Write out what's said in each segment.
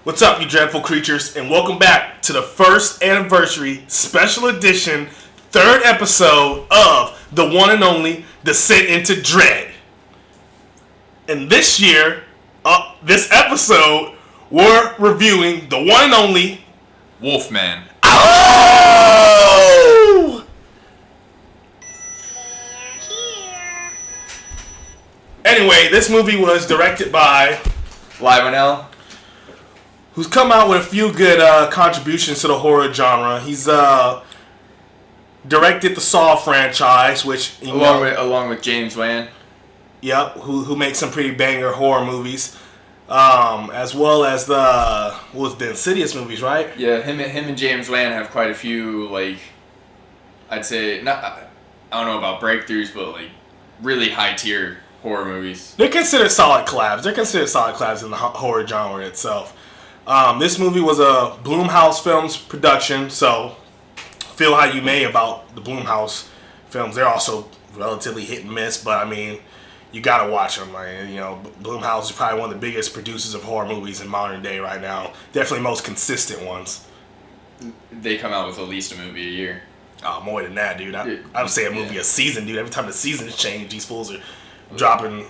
What's up, you dreadful creatures, and welcome back to the first anniversary special edition, third episode of the one and only Descent into Dread. And this year, this episode, we're reviewing the one and only Wolfman. Oh! Anyway, this movie was directed by Lionel. who's come out with a few good contributions to the horror genre. He's directed the Saw franchise, which Along with James Wan. Yep, who makes some pretty banger horror movies, as well as the Insidious movies, right? Yeah, him and James Wan have quite a few, I'd say, I don't know about breakthroughs, but really high tier horror movies. They're considered solid collabs. In the horror genre itself. This movie was a Blumhouse Films production, so feel how you may about the Blumhouse films. They're also relatively hit and miss, but I mean, you gotta watch them. Blumhouse is probably one of the biggest producers of horror movies in modern day right now. Definitely most consistent ones. They come out with at least a movie a year. Oh, more than that, dude. I would say a movie a season, dude. Every time the seasons change, these fools are dropping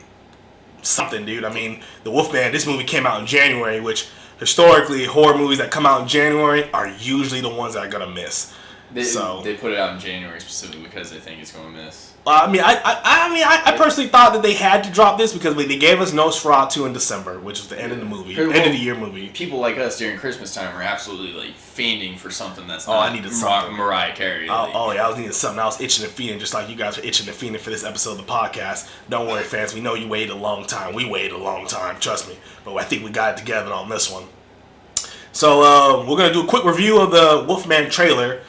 something, dude. I mean, the Wolfman, this movie came out in January, which historically, horror movies that come out in January are usually the ones that are gonna miss. They put it out in January specifically because they think it's going to miss. I personally thought that they had to drop this because they gave us Nosferatu in December, which was the end of the movie, end of the year movie. People like us during Christmas time are absolutely fiending for something that's I needed something. Mariah Carey. Yeah, I was needing something. I was itching and feeding, just like you guys are itching and feeding for this episode of the podcast. Don't worry, fans. We know you waited a long time. We waited a long time. Trust me. But I think we got it together on this one. So we're gonna do a quick review of the Wolfman trailer.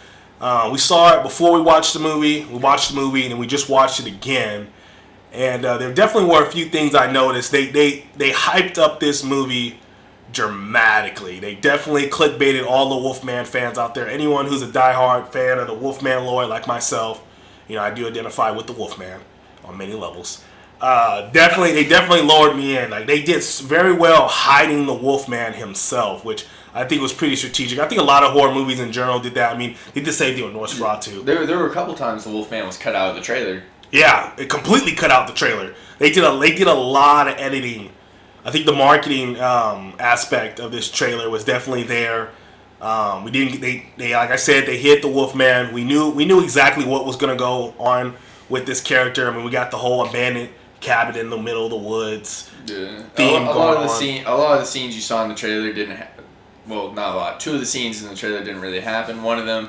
We saw it before we watched the movie. We watched the movie and then we just watched it again. And there definitely were a few things I noticed. They hyped up this movie dramatically. They definitely clickbaited all the Wolfman fans out there. Anyone who's a diehard fan of the Wolfman lore, like myself, I do identify with the Wolfman on many levels. They definitely lured me in. They did very well hiding the Wolfman himself, which I think was pretty strategic. I think a lot of horror movies in general did that. I mean, they did the same thing with Nosferatu. There were a couple times the Wolfman was cut out of the trailer. Yeah, it completely cut out the trailer. They did a lot of editing. I think the marketing aspect of this trailer was definitely there. They like I said, they hit the Wolfman. We knew exactly what was gonna go on with this character. I mean, we got the whole abandoned cabin in the middle of the woods. Yeah, a lot of the scenes you saw in the trailer didn't happen. Well, not a lot. Two of the scenes in the trailer didn't really happen. One of them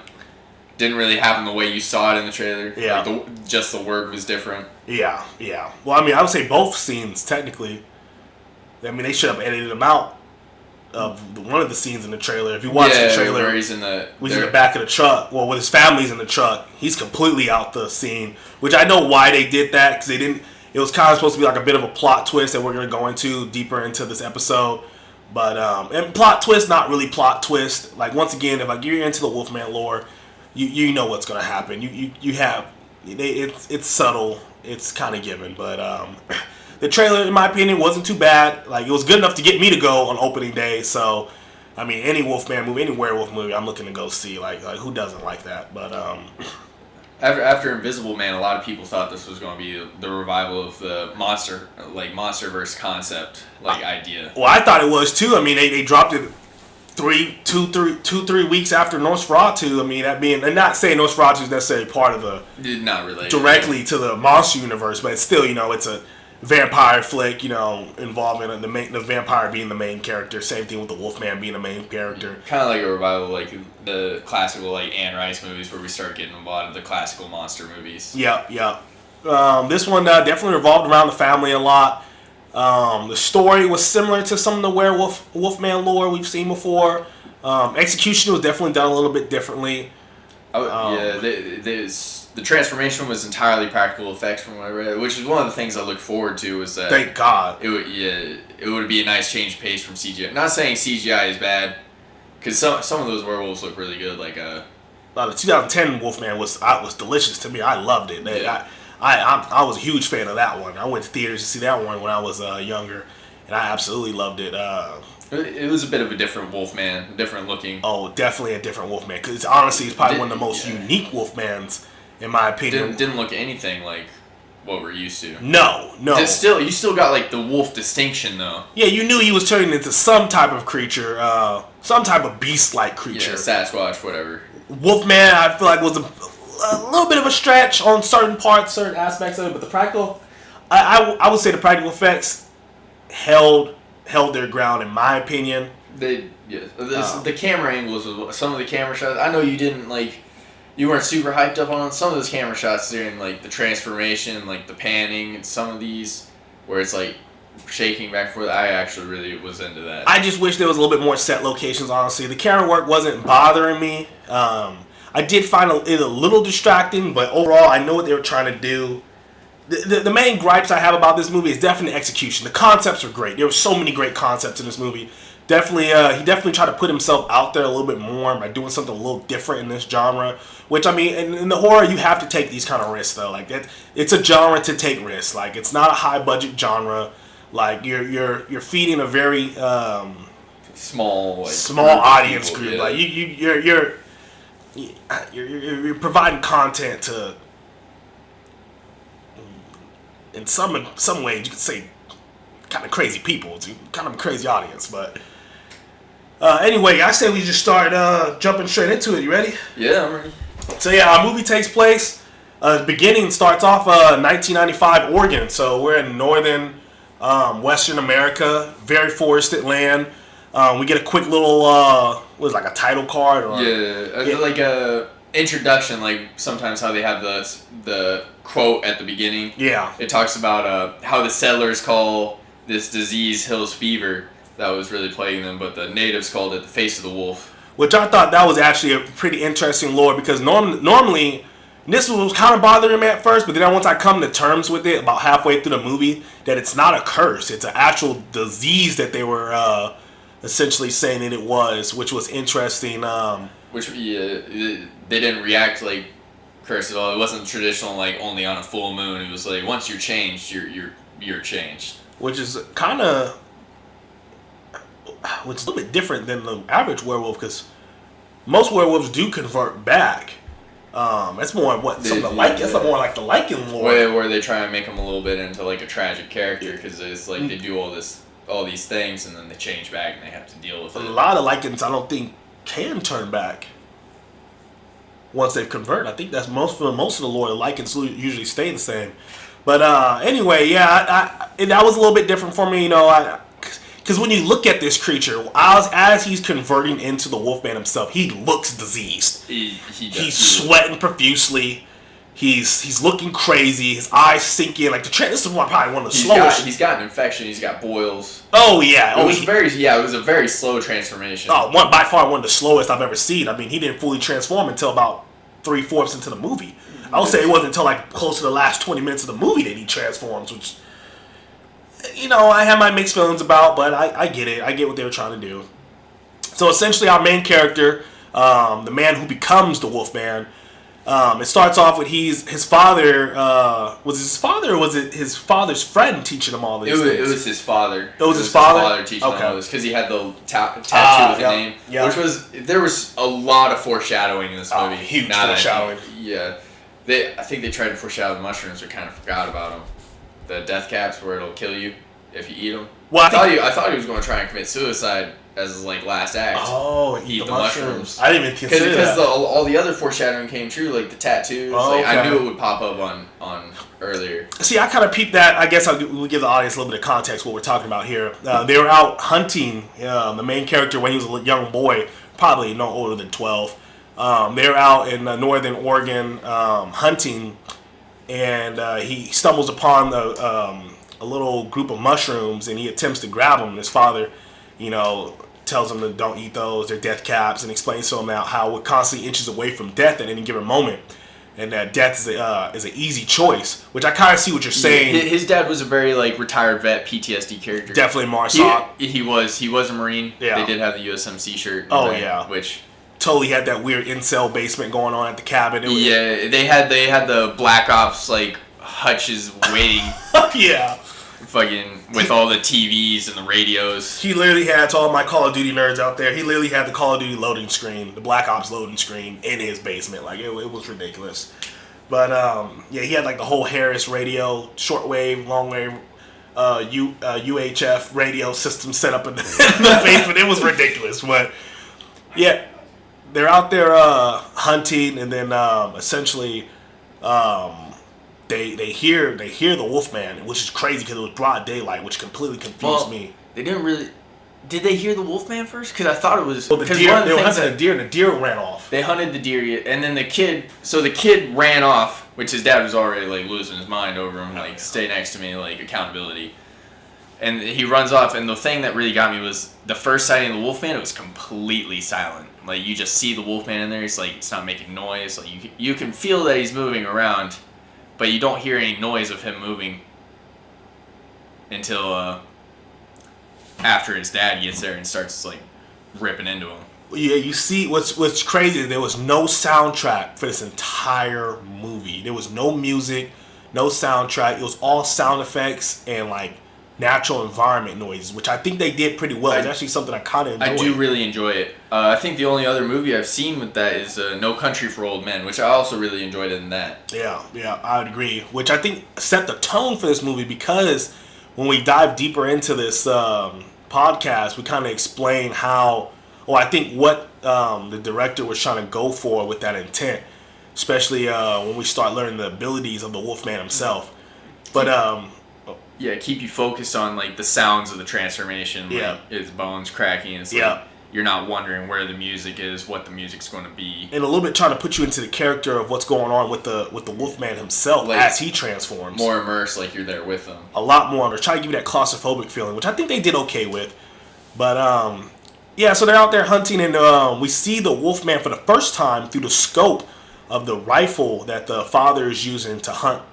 didn't really happen the way you saw it in the trailer. Yeah. Just the word was different. Yeah. Well, I mean, I would say both scenes, technically. I mean, they should have edited them out of one of the scenes in the trailer. If you watch the trailer, where he's in the back of the truck. Well, when his family's in the truck, he's completely out the scene. Which I know why they did that, because they didn't. It was kind of supposed to be like a bit of a plot twist that we're going to go into deeper into this episode. But, and plot twist, not really plot twist. Once again, if you're into the Wolfman lore, you know what's going to happen. You have, it's subtle, it's kind of given. But the trailer, in my opinion, wasn't too bad. It was good enough to get me to go on opening day. So, I mean, any Wolfman movie, any werewolf movie, I'm looking to go see. Who doesn't like that? But, After Invisible Man, a lot of people thought this was going to be the revival of the MonsterVerse concept, idea. Well, I thought it was too. I mean, they dropped it 3 weeks after Nosferatu. I mean, that being, and not saying Nosferatu is necessarily part of the, not related directly to the monster universe, but it's still, it's a vampire flick, involving the vampire being the main character. Same thing with the Wolfman being the main character. Kind of like a revival, the classical Anne Rice movies, where we start getting a lot of the classical monster movies. Yeah. This one definitely revolved around the family a lot. The story was similar to some of the Wolfman lore we've seen before. Execution was definitely done a little bit differently. The transformation was entirely practical effects from what I read, which is one of the things I look forward to. Was that thank God it would be a nice change of pace from CGI. Not saying CGI is bad, because some of those werewolves look really good. The 2010 Wolfman was delicious to me. I loved it. Yeah. I was a huge fan of that one. I went to theaters to see that one when I was younger, and I absolutely loved it. It was a bit of a different Wolfman, different looking. Oh, definitely a different Wolfman. Because honestly, it's probably one of the most unique Wolfmans, in my opinion. Didn't look anything like what we're used to. No. You still got like the wolf distinction though. Yeah, you knew he was turning into some type of creature, some type of beast-like creature. Yeah, Sasquatch, whatever. Wolfman, I feel like was a little bit of a stretch on certain parts, certain aspects of it, but the practical, I would say the practical effects held their ground in my opinion. The camera angles of some of the camera shots. I know you weren't super hyped up on some of those camera shots during like the transformation, like the panning, and some of these where it's like shaking back and forth. I actually really was into that. I just wish there was a little bit more set locations. Honestly, the camera work wasn't bothering me. I did find it a little distracting, but overall, I know what they were trying to do. The main gripes I have about this movie is definitely execution. The concepts are great. There were so many great concepts in this movie. Definitely, he definitely tried to put himself out there a little bit more by doing something a little different in this genre. Which, I mean, in the horror, you have to take these kind of risks, though. Like, it's a genre to take risks. Like, it's not a high-budget genre. Like, you're feeding a very small audience people, group. Yeah. Like, you're providing content to, in some ways, you could say, kind of crazy people. It's kind of a crazy audience, but anyway, I say we just start jumping straight into it. You ready? Yeah, I'm ready. So yeah, our movie takes place. The beginning starts off 1995 Oregon. So we're in northern Western America, very forested land. We get a quick little like a title card or like a introduction. Like sometimes how they have the quote at the beginning. Yeah, it talks about how the settlers call this disease Hill's fever that was really plaguing them, but the natives called it the face of the wolf. Which I thought that was actually a pretty interesting lore because normally, this was kind of bothering me at first, but then once I come to terms with it about halfway through the movie, that it's not a curse, it's an actual disease that they were essentially saying that it was, which was interesting. They didn't react like curse at all. It wasn't traditional like only on a full moon. It was like once you're changed, you're changed. Which is kind of, which is a little bit different than the average werewolf because most werewolves do convert back. That's more what some of the that's more like the Lycan lore, where they try and make them a little bit into like a tragic character because it's like they do all these things and then they change back and they have to deal with it. A lot of Lycans I don't think can turn back once they've converted. I think that's most of the lore. The Lycans usually stay the same. But anyway, yeah, that was a little bit different for me, you know. Because when you look at this creature, as he's converting into the Wolfman himself, he looks diseased. He's sweating profusely. He's looking crazy. His eyes sink in. Like this is probably one of the slowest. He's got an infection. He's got boils. Oh yeah. It was a very slow transformation. By far one of the slowest I've ever seen. I mean, he didn't fully transform until about 3/4 into the movie. I would say it wasn't until like close to the last 20 minutes of the movie that he transforms, which, you know, I have my mixed feelings about, but I get it. I get what they were trying to do. So essentially, our main character, the man who becomes the Wolfman, it starts off with his father. Was it his father or was it his father's friend teaching him all these things? It was his father. It was his father teaching him all this because he had the tattoo with the name, which there was a lot of foreshadowing in this movie. Huge foreshadowing. I think they tried to foreshadow the mushrooms, but kind of forgot about them. The death caps, where it'll kill you if you eat them. Well, I thought he was going to try and commit suicide as his like last act. Oh, eat the mushrooms. I didn't even consider that. Because all the other foreshadowing came true, like the tattoos. I knew it would pop up on earlier. See, I kind of peeped that. I guess we'll give the audience a little bit of context what we're talking about here. They were out hunting. The main character, when he was a young boy, probably no older than 12. They were out in northern Oregon hunting, and he stumbles upon a little group of mushrooms, and he attempts to grab them. His father, you know, tells him to don't eat those. They're death caps, and explains to him how we're constantly inches away from death at any given moment, and that death is an easy choice. Which I kind of see what you're saying. His dad was a very like retired vet PTSD character. Definitely Marsac. He was a Marine. Yeah. They did have the USMC shirt. Yeah. Which totally had that weird incel basement going on at the cabin. They had the Black Ops like hutches waiting. Yeah. fucking with all the TVs and the radios. He literally had, to all my Call of Duty nerds out there, he literally had the Call of Duty loading screen, the Black Ops loading screen in his basement. Like, it was ridiculous. But, yeah, he had, like, the whole Harris radio, shortwave, longwave, UHF radio system set up in the basement. It was ridiculous. But, yeah, they're out there hunting, and then essentially they hear the Wolfman, which is crazy because it was broad daylight, which completely confused me. They didn't really. Did they hear the Wolfman first? Because I thought it was. Well, the deer. They were hunting the deer, and the deer ran off. They hunted the deer, and then the kid. So the kid ran off, which his dad was already like losing his mind over him, like stay next to me, like accountability. And he runs off, and the thing that really got me was the first sighting of the Wolfman. It was completely silent. Like you just see the Wolfman in there. It's like it's not making noise. Like you can feel that he's moving around, but you don't hear any noise of him moving until after his dad gets there and starts like ripping into him. Yeah, you see, what's crazy is there was no soundtrack for this entire movie. There was no music, no soundtrack. It was all sound effects and like natural environment noises, which I think they did pretty well. It's actually something I kind of enjoy. I do really enjoy it. I think the only other movie I've seen with that is No Country for Old Men, which I also really enjoyed in that. Yeah, I would agree. Which I think set the tone for this movie because when we dive deeper into this podcast, we kind of explain how, I think what the director was trying to go for with that intent, especially when we start learning the abilities of the Wolfman himself. But yeah, keep you focused on like the sounds of the transformation, like his bones cracking. It's like you're not wondering where the music is, what the music's going to be, and a little bit trying to put you into the character of what's going on with the Wolfman himself, like, as he transforms. More immersed, like you're there with him. A lot more. They're trying to give you that claustrophobic feeling, which I think they did okay with. But yeah, so they're out there hunting, and we see the Wolfman for the first time through the scope of the rifle that the father is using to hunt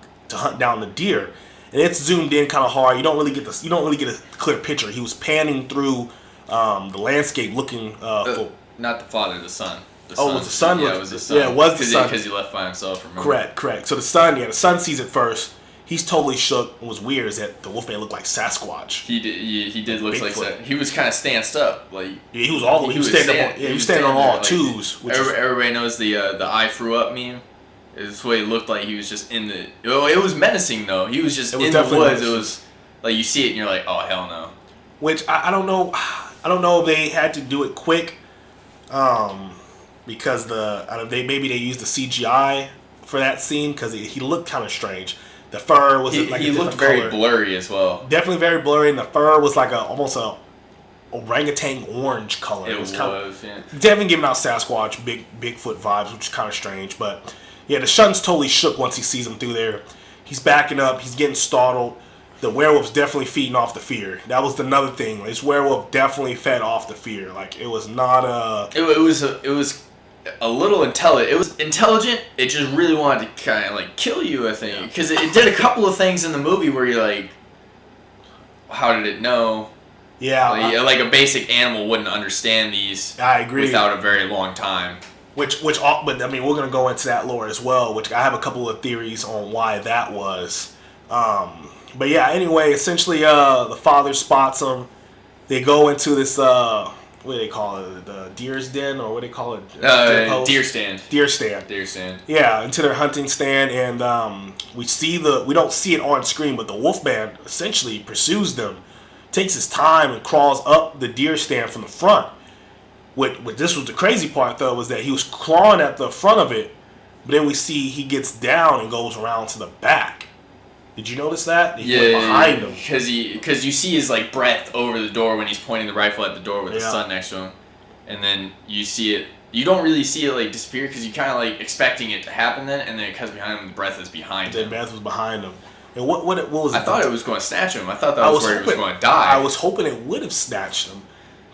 down the deer. And it's zoomed in kind of hard. You don't really get a clear picture. He was panning through the landscape, looking for. Not the father, the son. It was the son. Yeah, it was the son. Yeah, it was the son because he left by himself. Remember? Correct. So the son sees it first. He's totally shook. What was weird is that the Wolfman looked like Sasquatch. He did look like that. He was kind of stanced up, like. Yeah, he was standing on all twos. Everybody knows the "I threw up" meme. It's what it looked like. He was just in the. Oh, it was menacing though. He was just in the woods. Menacing. It was like you see it and you're like, oh hell no. Which I don't know. I don't know if they had to do it quick, because they used the CGI for that scene because he looked kind of strange. The fur was like he looked very blurry as well. Definitely very blurry, and the fur was like almost a orangutan orange color. It was definitely giving out Sasquatch, Bigfoot vibes, which is kind of strange, but. Yeah, the son's totally shook once he sees him through there. He's backing up. He's getting startled. The werewolf's definitely feeding off the fear. That was another thing. This werewolf definitely fed off the fear. Like, it was not a... It was a little intelligent. It was intelligent. It just really wanted to kind of, like, kill you, I think. Because it did a couple of things in the movie where you're like, how did it know? Yeah. Like a basic animal wouldn't understand these. I agree. Without a very long time. But I mean, we're gonna go into that lore as well. Which I have a couple of theories on why that was. But yeah, anyway, essentially, the father spots him. They go into this what do they call it? The deer's den, or what do they call it? Deer stand. Deer stand. Yeah, into their hunting stand, and we don't see it on screen, but the Wolfman essentially pursues them, takes his time, and crawls up the deer stand from the front. What this was the crazy part though was that he was clawing at the front of it, but then we see he gets down and goes around to the back. Did you notice that? He went behind him. Because you see his like breath over the door when he's pointing the rifle at the door with the son next to him, and then you see it. You don't really see it like disappear because you kind of like expecting it to happen then, and then it comes behind him. The breath is behind him. The breath was behind him. And what was it? I thought it was going to snatch him. I thought that was where he was going to die. I was hoping it would have snatched him.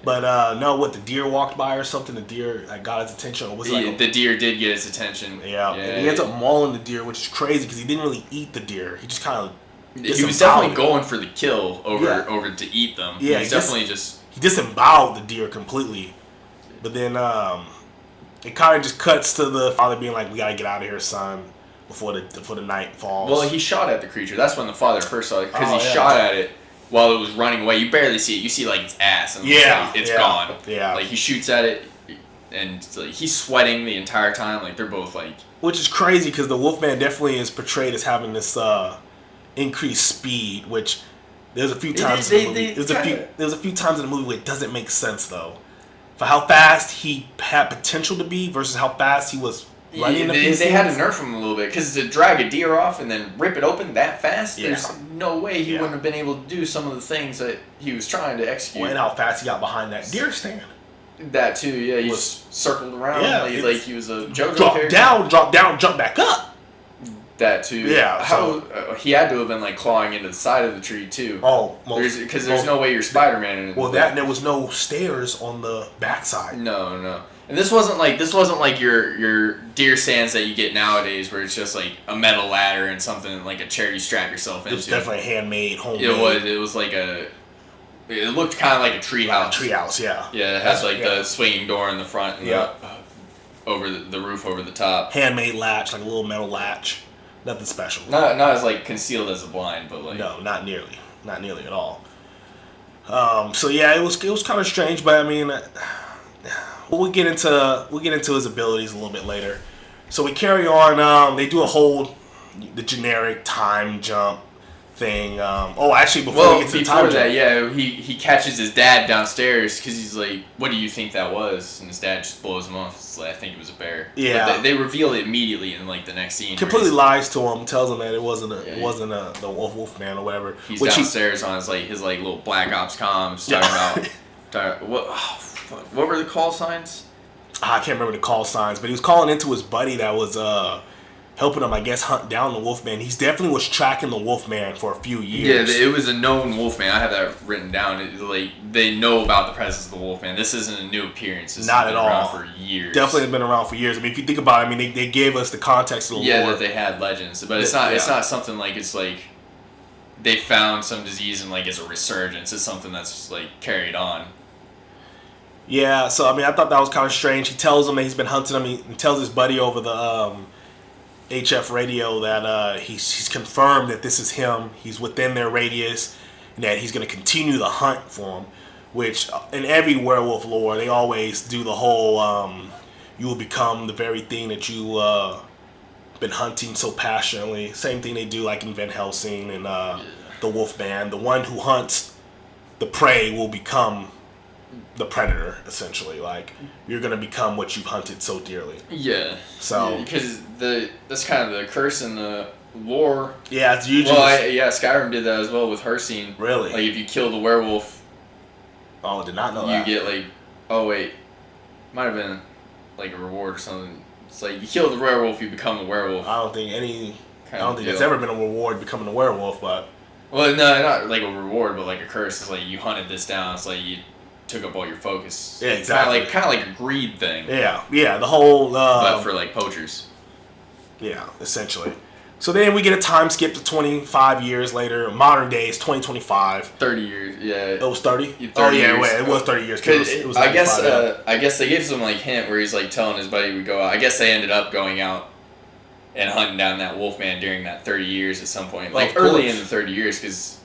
But no, the deer walked by or something? The deer got his attention? Or was the deer did get his attention. Yeah. And he ends up mauling the deer, which is crazy because he didn't really eat the deer. He just kind of... He was definitely going for the kill over to eat them. Yeah, he definitely just... He disemboweled the deer completely. But then it kind of just cuts to the father being like, we got to get out of here, son. before the night falls. Well, he shot at the creature. That's when the father first saw it, because he yeah. shot at it while it was running away. You barely see it. You see like its ass, and it's gone. Yeah. Like he shoots at it, and like he's sweating the entire time. Like they're both like. Which is crazy because the Wolfman definitely is portrayed as having this increased speed, which there's a few times in the movie. There's a few times in the movie where it doesn't make sense though, for how fast he had potential to be versus how fast he was running. They had to nerf him a little bit, because to drag a deer off and then rip it open that fast, there's no way he wouldn't have been able to do some of the things that he was trying to execute. And how fast he got behind that deer stand. That too, yeah. He just circled around like he was a JoJo drop character. down, jump back up. That too. Yeah. He had to have been like clawing into the side of the tree too. Oh, because there's no way you're Spider-Man. There was no stairs on the backside. No. And this wasn't like your deer stands that you get nowadays, where it's just like a metal ladder and something like a chair you strap yourself into. It was definitely handmade, homemade. It was like it looked kind of like a tree house. Tree house, yeah. Yeah, it has the swinging door in the front and over the roof over the top. Handmade latch, like a little metal latch. Nothing special. Not as like concealed as a blind, but like no, not nearly at all. So yeah, it was kind of strange, but I mean, we'll get into his abilities a little bit later. So we carry on. They do the generic time jump thing. Actually, before we get to the time jump, he catches his dad downstairs because he's like, "What do you think that was?" And his dad just blows him off. It's like, "I think it was a bear." Yeah, but they reveal it immediately in like the next scene. Completely lies to him, tells him that it wasn't the Wolfman or whatever. He's downstairs on his little Black Ops comms talking about what were the call signs? I can't remember the call signs, but he was calling into his buddy that was helping him, I guess, hunt down the Wolfman. He's definitely was tracking the Wolfman for a few years. Yeah, it was a known Wolfman. I have that written down. They know about the presence of the Wolfman. This isn't a new appearance. This Not has at been all. around for years. Definitely has been around for years. I mean, if you think about it, I mean, they gave us the context of the lore. Yeah, that they had legends, but it's not something like it's like they found some disease and like it's a resurgence. It's something that's like carried on. Yeah, so I mean, I thought that was kind of strange. He tells him that he's been hunting him. He tells his buddy over the HF radio that he's confirmed that this is him. He's within their radius, and that he's going to continue the hunt for him. Which in every werewolf lore, they always do the whole you will become the very thing that you been hunting so passionately. Same thing they do like in Van Helsing and the Wolfman. The one who hunts the prey will become the predator, essentially. Like, you're gonna become what you've hunted so dearly. Yeah. So because that's kind of the curse in the lore. Yeah, it's usually. Well, Skyrim did that as well with Hercene. Really? Like, if you kill the werewolf. Oh, I did not know you that. get like, might have been like a reward or something. It's like you kill the werewolf, you become the werewolf. I don't think there's ever been a reward becoming a werewolf, but. Well, no, not like a reward, but like a curse. It's like you hunted this down. It's like you took up all your focus. Yeah, exactly. Kind of like a greed thing. Yeah, the whole. But for like poachers. Yeah, essentially. So then we get a time skip to 25 years later. Modern day is 2025. 30 years, yeah. It was 30? 30 years. It was 30 years. It was I guess they gave some like hint where he's like telling his buddy we go out. I guess they ended up going out and hunting down that Wolfman during that 30 years at some point. Like early in the 30 years because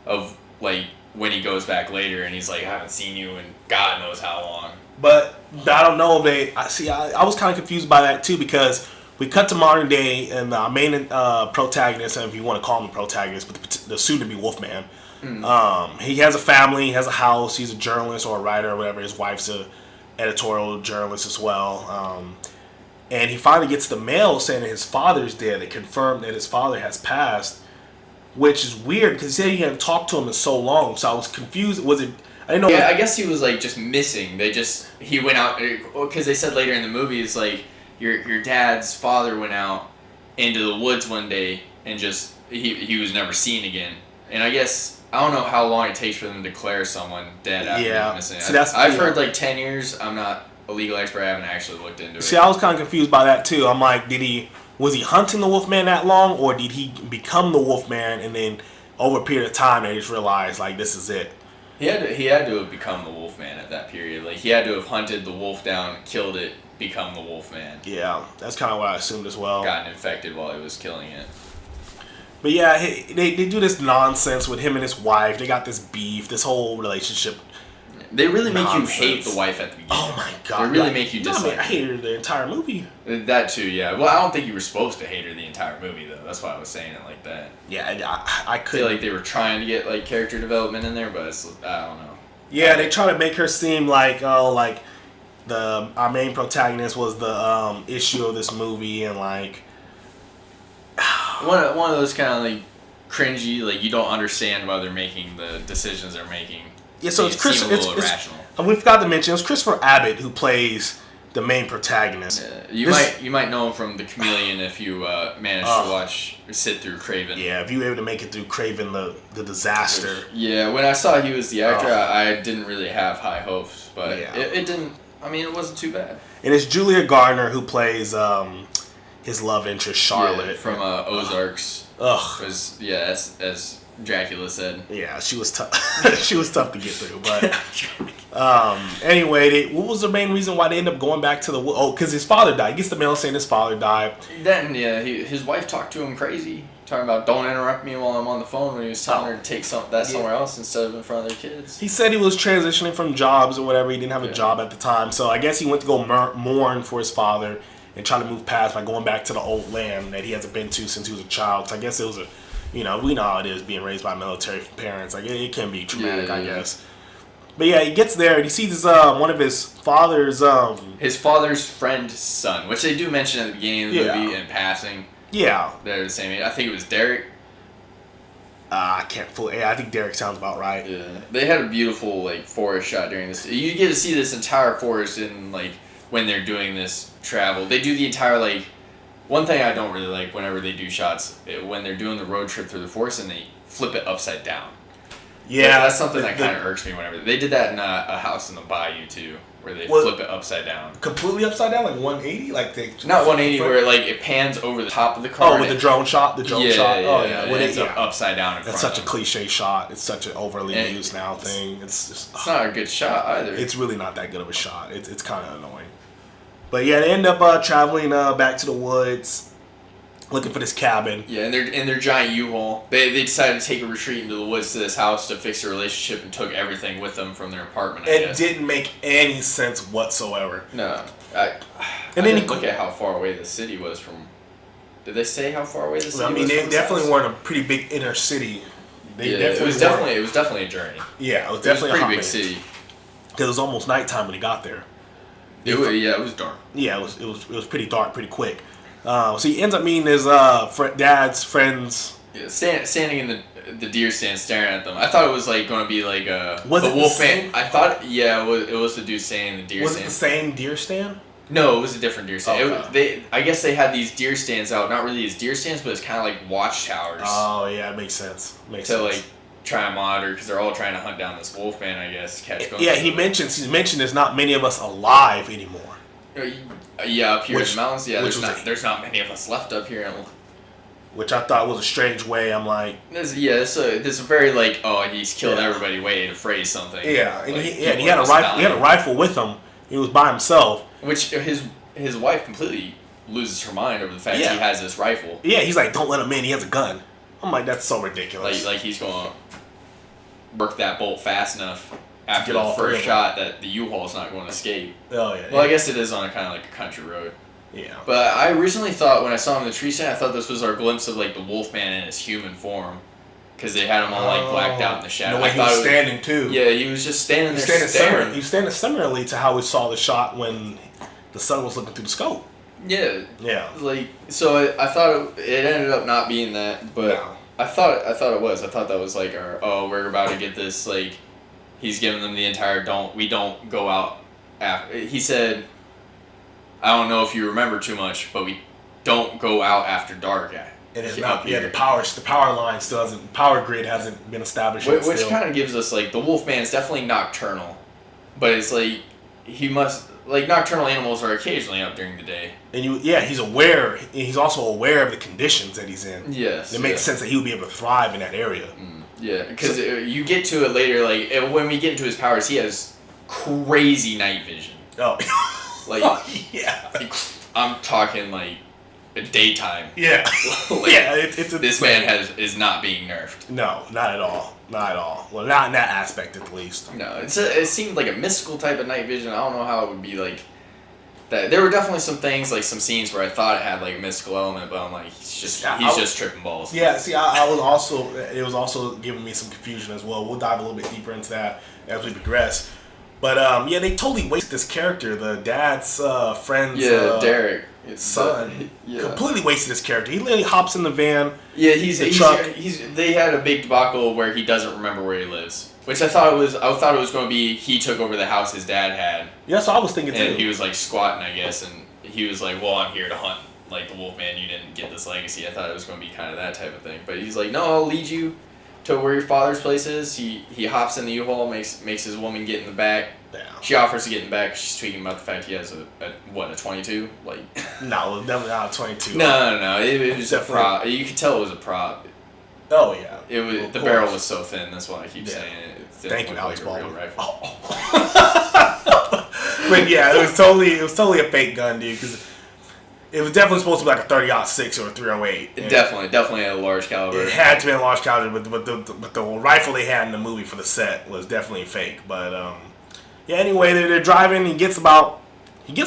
of like when he goes back later and he's like, I haven't seen you in God knows how long. But I don't know if I was kind of confused by that too, because we cut to modern day, and the main protagonist, if you want to call him the protagonist, but the soon-to-be Wolfman, he has a family, he has a house, he's a journalist or a writer or whatever. His wife's a editorial journalist as well. And he finally gets the mail saying that his father's dead. They confirmed that his father has passed, which is weird because he said he hadn't talked to him in so long. So I was confused. Was it? I didn't know. Yeah, I guess he was like just missing. He went out because they said later in the movie it's like your dad's father went out into the woods one day and just he was never seen again. And I guess I don't know how long it takes for them to declare someone dead after being missing. See, I've heard like 10 years. I'm not a legal expert. I haven't actually looked into it. See, I was kind of confused by that too. I'm like, was he hunting the Wolfman that long, or did he become the Wolfman and then over a period of time they just realized like this is it? He had to have become the Wolfman at that period. Like he had to have hunted the wolf down, killed it, become the Wolfman. Yeah, that's kind of what I assumed as well. Gotten infected while he was killing it. But yeah, they do this nonsense with him and his wife. They got this beef, this whole relationship. They really make you hate the wife at the beginning. Oh my god! They really make you dislike. I hated her the entire movie. That too, yeah. Well, I don't think you were supposed to hate her the entire movie, though. That's why I was saying it like that. Yeah, I could feel like they were trying to get like character development in there, but I don't know. Yeah, they try to make her seem like our main protagonist was the issue of this movie, and like one of those kind of like cringy, like you don't understand why they're making the decisions they're making. Yeah, so it's Chris. We forgot to mention it's Christopher Abbott who plays the main protagonist. You might know him from The Chameleon if you managed to sit through Craven. Yeah, if you were able to make it through Craven, the disaster. Yeah, when I saw he was the actor, I didn't really have high hopes, but yeah. it didn't. I mean, it wasn't too bad. And it's Julia Garner who plays his love interest Charlotte from Ozarks. Ugh. As Dracula said. Yeah, she was tough. She was tough to get through. But anyway, what was the main reason why they ended up going back to the? Oh, because his father died. He gets the mail saying his father died. Then his wife talked to him crazy, talking about don't interrupt me while I'm on the phone when he was telling her to take somewhere else instead of in front of their kids. He said he was transitioning from jobs or whatever. He didn't have a job at the time, so I guess he went to go mourn for his father and try to move past by going back to the old land that he hasn't been to since he was a child. So I guess it was we know how it is being raised by military parents. Like it can be traumatic, I guess. But yeah, he gets there and he sees one of his father's friend's son, which they do mention at the beginning of the movie in passing. Yeah, they're the same age. I think it was Derek. I can't fully. Yeah, I think Derek sounds about right. Yeah, they had a beautiful forest shot during this. You get to see this entire forest in when they're doing this travel. They do the entire One thing I don't really like whenever they do shots, when they're doing the road trip through the forest and they flip it upside down. Yeah, that's something that kind of irks me whenever they did that in a House in the Bayou too, where they flip it upside down. Completely upside down, 180, not 180, where it pans over the top of the car. Oh, with the drone shot, shot. Oh yeah, when it's upside down. That's such a cliche shot. It's such an overly used now thing. It's not a good shot either. It's really not that good of a shot. It's kind of annoying. But yeah, they end up traveling back to the woods, looking for this cabin. Yeah, and their giant U-Haul. They decided to take a retreat into the woods to this house to fix their relationship and took everything with them from their apartment. It didn't make any sense whatsoever. No, I didn't look at how far away the city was from. Did they say how far away the city was? I mean, they definitely weren't a pretty big inner city. It was definitely a journey. Yeah, it was definitely a pretty big city. Because it was almost nighttime when he got there. It was dark. Yeah, it was pretty dark, pretty quick. So he ends up meeting his dad's friends. Yeah, standing in the deer stand, staring at them. I thought it was going to be the Wolfman. I thought it was the dude standing in the deer stand. Was it the same deir stand? No, it was a different deer stand. I guess they had these deer stands out, not really as deer stands, but it's kind of like watchtowers. Oh yeah, it makes sense. Try and monitor because they're all trying to hunt down this Wolfman, I guess. Yeah, he mentioned there's not many of us alive anymore. Yeah, up here in the mountains. Yeah, there's not many of us left up here. Which I thought was a strange way. I'm like, this is a very he's killed everybody way to phrase something. Yeah, and he had a rifle. He had a rifle with him. He was by himself. Which his wife completely loses her mind over the fact that he has this rifle. Yeah, he's like, don't let him in. He has a gun. I'm like, that's so ridiculous. Like he's gonna work that bolt fast enough after the first shot that the U-Haul's not going to escape. Oh yeah. Well, I guess it is on a kind of a country road. Yeah. But I originally thought when I saw him in the tree stand, I thought this was our glimpse of the Wolfman in his human form, because they had him all blacked out in the shadow. The way he was standing too. Yeah, he was just standing there staring. He was standing similarly to how we saw the shot when the sun was looking through the scope. Yeah. Yeah. So I thought it ended up not being that, but. No. I thought it was. I thought that was we're about to get this, he's giving them the entire we don't go out after. He said, I don't know if you remember too much, but we don't go out after dark. It is not. Yeah, the power line still hasn't, power grid hasn't been established yet. Which kind of gives us, the Wolfman's definitely nocturnal, but it's he must. Nocturnal animals are occasionally up during the day. And he's aware. He's also aware of the conditions that he's in. Yes. It makes sense that he would be able to thrive in that area. Yeah, because you get to it later. When we get into his powers, he has crazy night vision. Oh. Like, yeah. I'm talking like a daytime. Yeah. Like, yeah. This man is not being nerfed. No, not at all. Not at all. Well, not in that aspect, at least. No, it seemed like a mystical type of night vision. I don't know how it would be like. That there were definitely some things, like some scenes where I thought it had like a mystical element, but I'm like, he's just tripping balls. Yeah, see, I was also, it was also giving me some confusion as well. We'll dive a little bit deeper into that as we progress. But yeah, they totally wasted this character, the dad's friend's Derek, son. Completely wasted his character. He literally hops in the van. Yeah, truck. They had a big debacle where he doesn't remember where he lives. Which I thought it was going to be he took over the house his dad had. Yeah, that's what I was thinking too. And he was like squatting, I guess, and he was like, "Well, I'm here to hunt like the Wolfman. You didn't get this legacy." I thought it was going to be kind of that type of thing, but he's like, "No, I'll lead you to where your father's place is." He hops in the U-Haul, makes his woman get in the back. Yeah. She offers to get in the back. She's tweaking about the fact he has a 22, like. No, definitely not a 22. No. It was a prop. You could tell it was a prop. Oh yeah. It was the barrel was so thin. That's why I keep saying it. Thank you, Alex Baldwin. Oh. But yeah, it was totally a fake gun, dude. Because it was definitely supposed to be like a 30-06 or a 308. Definitely a large caliber. It had to be a large caliber, but the rifle they had in the movie for the set was definitely fake. But yeah. Anyway, they're driving. He gets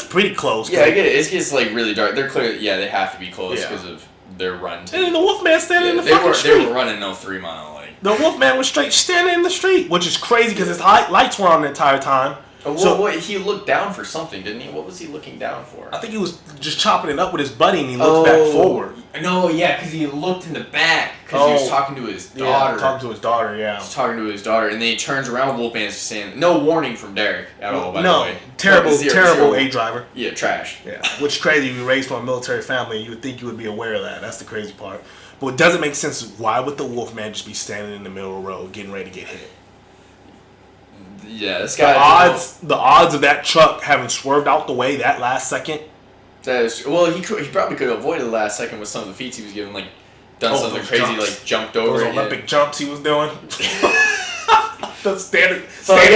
pretty close. Yeah, I get it. It gets like really dark. They're clearly they have to be close because of their run. And then the Wolfman standing in the fucking street. They were running no 3 mile. The Wolfman was straight standing in the street, which is crazy because his lights were on the entire time. He looked down for something, didn't he? What was he looking down for? I think he was just chopping it up with his buddy, and he looked back forward. No, yeah, because he looked in the back because he was talking to his daughter. Talking to his daughter, yeah. He was talking to his daughter, and then he turns around. Wolfman is just saying, no warning from Derek at all. By the way, terrible A driver. Yeah, trash. Yeah, which is crazy. If you're raised from a military family, you would think you would be aware of that. That's the crazy part. But it doesn't make sense. Why would the Wolfman just be standing in the middle of the road, getting ready to get hit? Yeah, this guy. The odds of that truck having swerved out the way that last second. That is well. He probably could have avoided the last second with some of the feats he was given, like done something crazy, jumps. Like jumped over. Those Olympic jumps he was doing. The standard. So I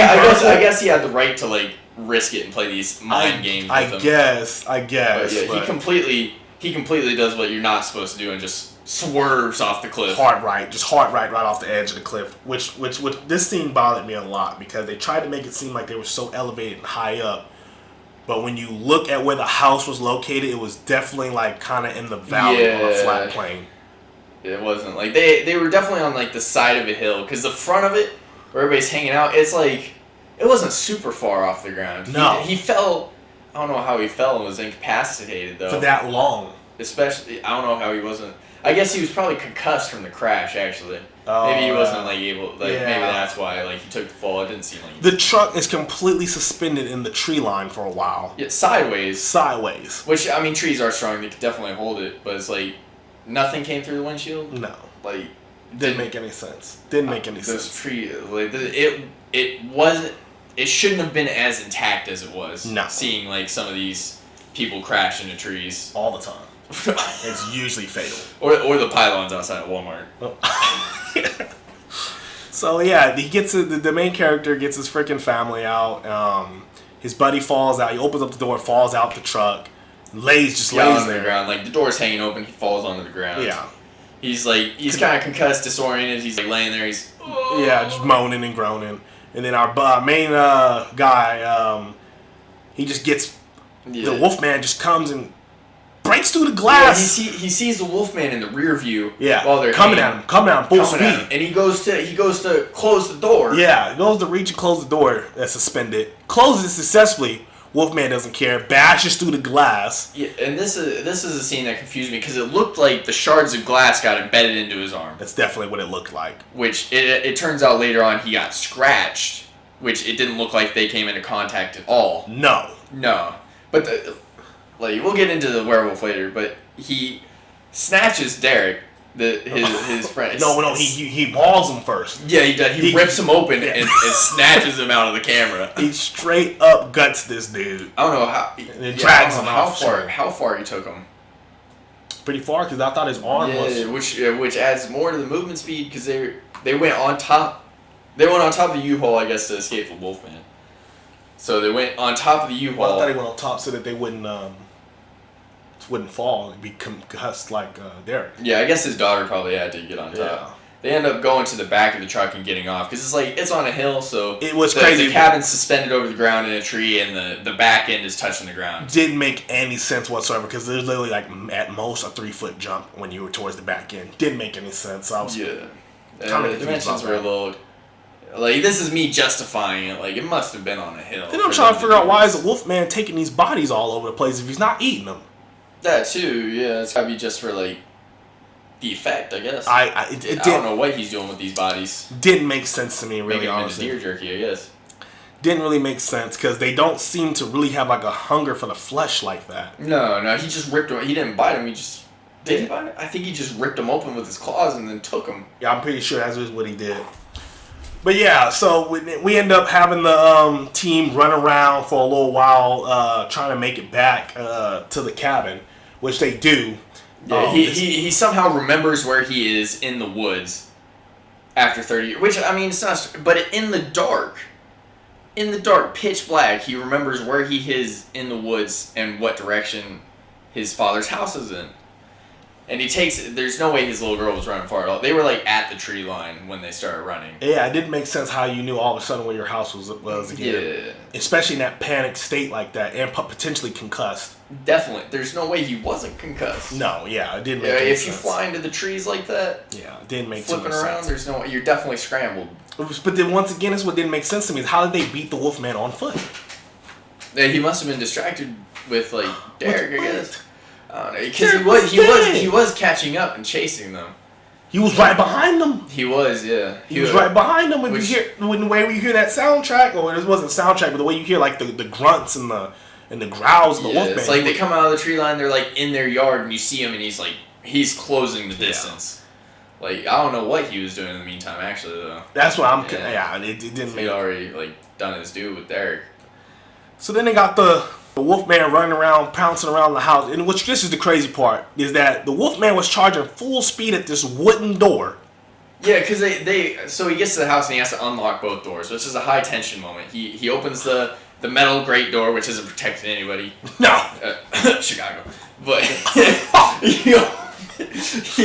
guess he had the right to like risk it and play these mind games. I guess. But yeah, he completely does what you're not supposed to do and just swerves off the cliff. Hard right off the edge of the cliff. Which this scene bothered me a lot because they tried to make it seem like they were so elevated and high up. But when you look at where the house was located, it was definitely like kind of in the valley on a flat plain. It wasn't like they were definitely on like the side of a hill because the front of it, where everybody's hanging out, it's like it wasn't super far off the ground. No, he fell. I don't know how he fell and was incapacitated though. For that long. Especially, I don't know how he wasn't. I guess he was probably concussed from the crash. Actually, maybe he wasn't like able. Like maybe that's why like he took the fall. It didn't seem like the truck is completely suspended in the tree line for a while. Yeah, sideways. Sideways. Which I mean, trees are strong. They could definitely hold it, but it's like nothing came through the windshield. No, like didn't make any sense. Didn't make any sense. Those trees, like it wasn't. It shouldn't have been as intact as it was. No. Seeing like some of these people crash into trees all the time. It's usually fatal. Or the pylons outside of Walmart. Oh. So yeah, he gets the main character gets his freaking family out. His buddy falls out. He opens up the door, falls out the truck, lays on the ground. Like the door's hanging open, he falls onto the ground. Yeah. He's kind of concussed, disoriented. He's like laying there. He's just moaning and groaning. And then our main guy, he just gets the Wolfman just comes and breaks through the glass. Yeah, he sees the Wolfman in the rear view. Yeah, while they're coming at him full speed, and he goes to close the door. Yeah, he goes to reach and close the door that's suspended. Closes it successfully. Wolfman doesn't care. Bashes through the glass. Yeah, and this is a scene that confused me because it looked like the shards of glass got embedded into his arm. That's definitely what it looked like. Which it turns out later on he got scratched, which it didn't look like they came into contact at all. No. But we'll get into the werewolf later. But he snatches Derek, his friend. No, he mauls him first. Yeah, he does. He rips him open and snatches him out of the camera. He straight up guts this dude. I don't know how. And drags him out. How far he took him. Pretty far because I thought his arm was. Which adds more to the movement speed because they went on top. They went on top of the U-Haul, I guess, to escape the Wolfman. So they went on top of the Well, I U-Haul. thought he went on top so that they wouldn't fall and be concussed like Derek. Yeah, I guess his daughter probably had to get on top. Yeah. They end up going to the back of the truck and getting off because it's on a hill, so It was crazy. The cabin's suspended over the ground in a tree, and the back end is touching the ground. Didn't make any sense whatsoever because there's literally like at most a 3-foot jump when you were towards the back end. Didn't make any sense. I was The dimensions were a little. Like, this is me justifying it. Like, it must have been on a hill. Then I'm trying to figure out why is the Wolfman taking these bodies all over the place if he's not eating them. That too, yeah. It's gotta be just for like the effect, I guess. I don't know what he's doing with these bodies. Didn't make sense to me, really. Making Honestly, deer jerky, I guess. Didn't really make sense because they don't seem to really have like a hunger for the flesh like that. No, he just ripped him. He didn't bite him. He just did he bite him? I think he just ripped him open with his claws and then took him. Yeah, I'm pretty sure that's just what he did. But yeah, so we end up having the team run around for a little while, trying to make it back to the cabin, which they do. Yeah, he somehow remembers where he is in the woods after 30 years. Which, I mean, it's not... But in the dark, pitch black, he remembers where he is in the woods and what direction his father's house is in. And he takes... There's no way his little girl was running far at all. They were, like, at the tree line when they started running. Yeah, it didn't make sense how you knew all of a sudden where your house was again. Yeah. Especially in that panicked state like that and potentially concussed. Definitely. There's no way he wasn't concussed. No, yeah, it didn't make any if sense. you fly into the trees like that... Yeah, it didn't make flipping too much around, sense. there's no... You're definitely scrambled. But then once again, it's what didn't make sense to me is how did they beat the Wolfman on foot? Yeah, he must have been distracted with, like, Derek, I guess. I don't know, because he was catching up and chasing them. He was right behind them. He was, yeah. He was right behind them when the way you hear that soundtrack, or it wasn't soundtrack, but the way you hear like the grunts and the growls of the Wolfman. It's like they come out of the tree line, they're like in their yard, and you see him, and he's closing the distance. Yeah. Like, I don't know what he was doing in the meantime, actually, though. That's what I'm. Yeah, it didn't make. He'd already done his due with Derek. So then they got the Wolfman running around, pouncing around the house. And which this is the crazy part, is that the Wolfman was charging full speed at this wooden door. Yeah, because so he gets to the house and he has to unlock both doors, which is a high tension moment. He opens the metal grate door, which isn't protecting anybody. No. Chicago. But he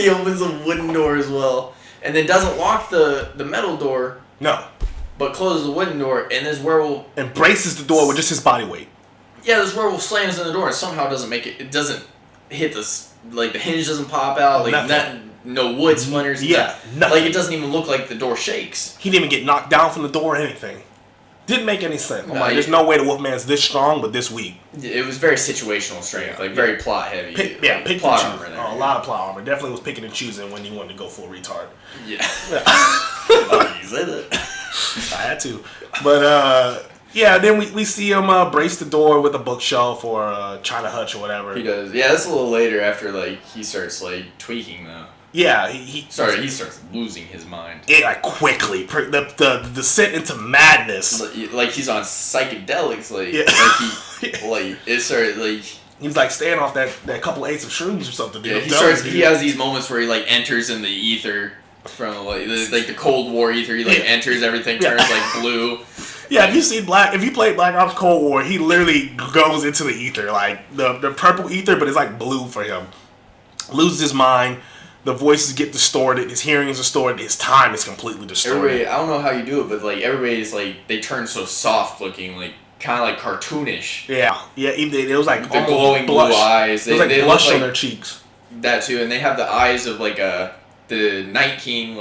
opens a wooden door as well. And then doesn't lock the metal door. No. But closes the wooden door, and this werewolf... And braces the door with just his body weight. Yeah, this werewolf slams in the door and somehow doesn't make it... It doesn't hit the hinge doesn't pop out, no wood splinters. Yeah, nothing. Like, it doesn't even look like the door shakes. He didn't even get knocked down from the door or anything. Didn't make any sense. I'm like, there's no way the Wolfman's this strong, but this weak. It was very situational strength, very plot heavy. Pick plot and armor choose. there. A lot of plot armor. Definitely was picking and choosing when you wanted to go full retard. Yeah. Oh, you said it. I had to. But, yeah, then we see him brace the door with a bookshelf or China hutch or whatever. He does. Yeah, that's a little later after, he starts, tweaking, though. Yeah, he starts losing his mind. It, quickly. The descent into madness. Like he's on psychedelics, Yeah. It started, He's staying off that couple eighths of shrooms or something. Dude. Yeah, he has these moments where he, enters in the ether from, the Cold War ether. He, enters, everything turns, blue. Yeah, if you play Black Ops Cold War, he literally goes into the ether, the purple ether, but it's blue for him. Loses his mind. The voices get distorted. His hearing is distorted. His time is completely distorted. Everybody, I don't know how you do it, but everybody's they turn so soft looking, kind of cartoonish. Yeah. It was the glowing blue eyes. It was they blush on their cheeks. That too, and they have the eyes of the Night King,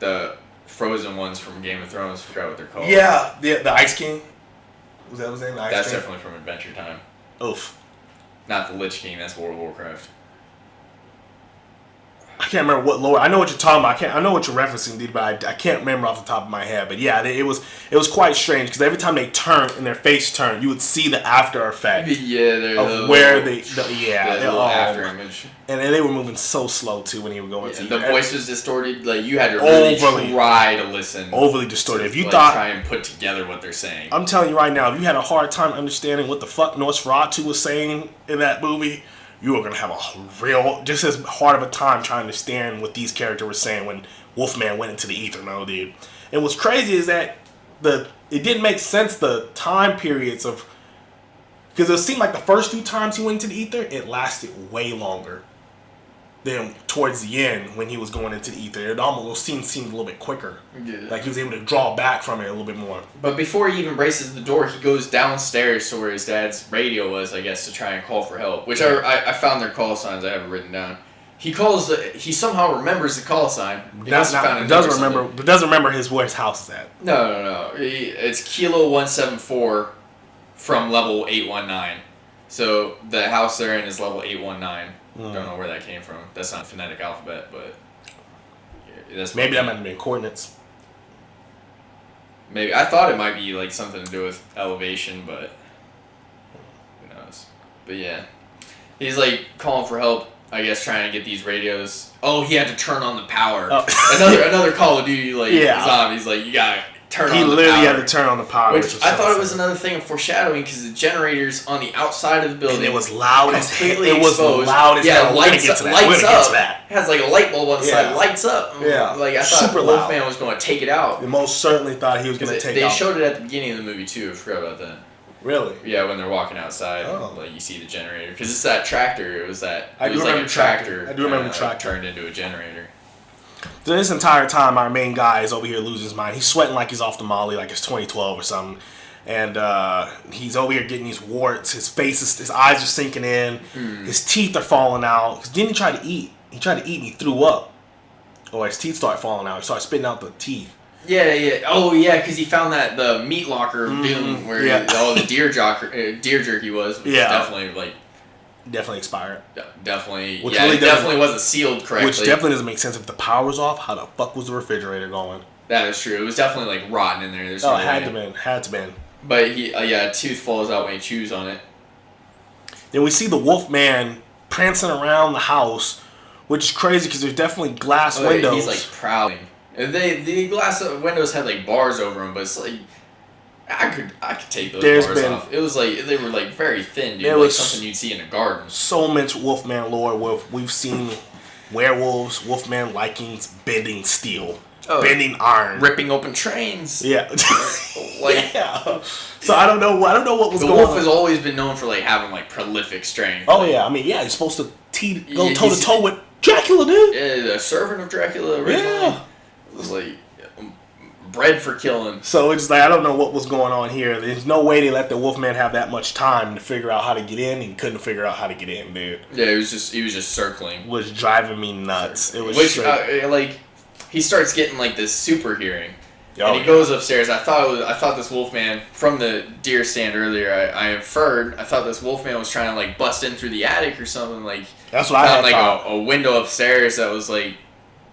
the frozen ones from Game of Thrones. I forgot what they're called. Yeah, the Ice King. Was that his name? The Ice That's King? definitely from Adventure Time. Oof. Not the Lich King. That's World of Warcraft. I can't remember what lore. I know what you're talking about. I know what you're referencing, dude, but I can't remember off the top of my head. But yeah, it was quite strange because every time they turned and their face turned, you would see the after effect. Yeah, of where after image. And they were moving so slow too when he would go into the voice was distorted. You had to really try to listen. Overly distorted. If you try and put together what they're saying. I'm telling you right now, if you had a hard time understanding what the fuck Nosferatu was saying in that movie, you were going to have just as hard of a time trying to understand what these characters were saying when Wolfman went into the ether, no, dude. And what's crazy is that it didn't make sense the time periods of, because it seemed like the first few times he went into the ether, it lasted way longer. Then towards the end, when he was going into the ether, it almost seemed a little bit quicker. Yeah. Like he was able to draw back from it a little bit more. But before he even braces the door, he goes downstairs to where his dad's radio was, I guess, to try and call for help. Which I found their call signs. I have it written down. He calls. He somehow remembers the call sign. Doesn't remember where his house is at. No. It's Kilo 174 from level 819. So the house they're in is level 819. Don't know where that came from. That's not phonetic alphabet, but maybe that might have been coordinates. Maybe I thought it might be like something to do with elevation, but who knows? But yeah, he's like calling for help. I guess trying to get these radios. Oh, he had to turn on the power. Oh. another Call of Duty zombies. Like you gotta turn on the power. He literally had to turn on the power. Which I thought it was another thing of foreshadowing because the generators on the outside of the building. And it was loud as hell. It was loud as hell. Lights up. It has like a light bulb on the side. Lights up. Yeah. Like I thought Wolfman was going to take it out. They most certainly thought he was going to take it out. They showed it at the beginning of the movie too. I forgot about that. Really? Yeah, when they're walking outside, like you see the generator because it's that tractor. It was like a tractor. I do remember the tractor turned into a generator. So this entire time, our main guy is over here losing his mind. He's sweating like he's off the Molly, like it's 2012 or something. And he's over here getting these warts. His eyes are sinking in. His teeth are falling out. Because didn't he try to eat? He tried to eat and he threw up. Or his teeth started falling out. He started spitting out the teeth. Yeah. Oh, yeah, because he found that the meat locker of doom where all the deer jerky was. Which definitely expired. Definitely. It definitely wasn't sealed correctly. Which definitely doesn't make sense. If the power's off, how the fuck was the refrigerator going? That is true. It was definitely like rotten in there. It had to been. But a tooth falls out when he chews on it. Then we see the Wolfman prancing around the house, which is crazy because there's definitely glass windows. He's like prowling. The glass windows had like bars over them, but it's like I could take those bars off. It was like they were like very thin, dude. It was something you'd see in a garden. So much Wolfman lore. We've seen werewolves, Wolfman likings, bending steel, bending iron, ripping open trains. Yeah. So I don't know what was going on. The wolf has always been known for like having like prolific strength. Oh yeah, I mean you're supposed to go toe to toe with Dracula, dude. Yeah, the servant of Dracula originally. Yeah. It was like bred for killing. So it's like I don't know what was going on here. There's no way they let the Wolfman have that much time to figure out how to get in. He couldn't figure out how to get in, dude. Yeah, he was just circling. Was driving me nuts. It was he starts getting like this super hearing. And he goes upstairs. I thought this Wolfman from the deer stand earlier. I inferred. I thought this Wolfman was trying to like bust in through the attic or something. Like that's what I thought. A window upstairs that was like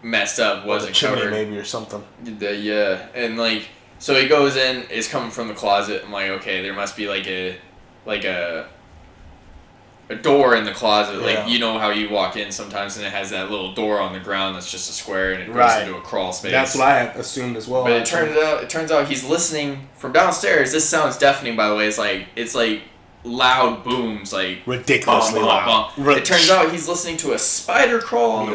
messed up, wasn't covered, maybe or something. Yeah, and like so he goes in. It's coming from the closet. I'm like, okay, there must be like a door in the closet. Like you know how you walk in sometimes and it has that little door on the ground that's just a square and it goes into a crawl space. That's what I had assumed as well. But it turns out he's listening from downstairs. This sounds deafening, by the way. It's like loud booms, like ridiculously loud. It turns out he's listening to a spider crawl on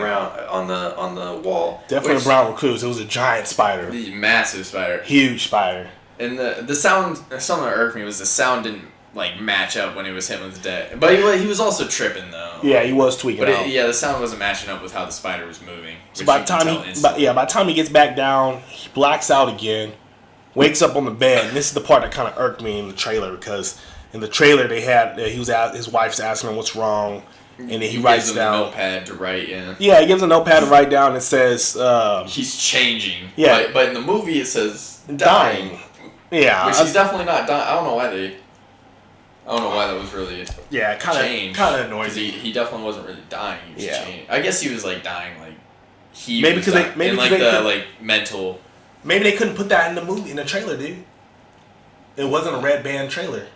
the wall. Definitely a brown recluse. It was a giant spider. The massive spider. Huge spider. And the sound, something that irked me was the sound didn't like match up when he was hit with the dead. But he was also tripping though. Yeah, he was tweaking out. The sound wasn't matching up with how the spider was moving. So by the time he gets back down, he blacks out again, wakes up on the bed, and this is the part that kind of irked me in the trailer because in the trailer they had his wife's asking him what's wrong, and then he writes down a notepad to write. Yeah, he gives a notepad to write down. It says he's changing. Yeah, but in the movie it says dying. Yeah, which he's definitely not dying. I don't know why that was really kind of annoying. He definitely wasn't really dying. He was changing. I guess he was like dying like he maybe was because they mental. Maybe they couldn't put that in the movie in the trailer, dude. It wasn't a red band trailer.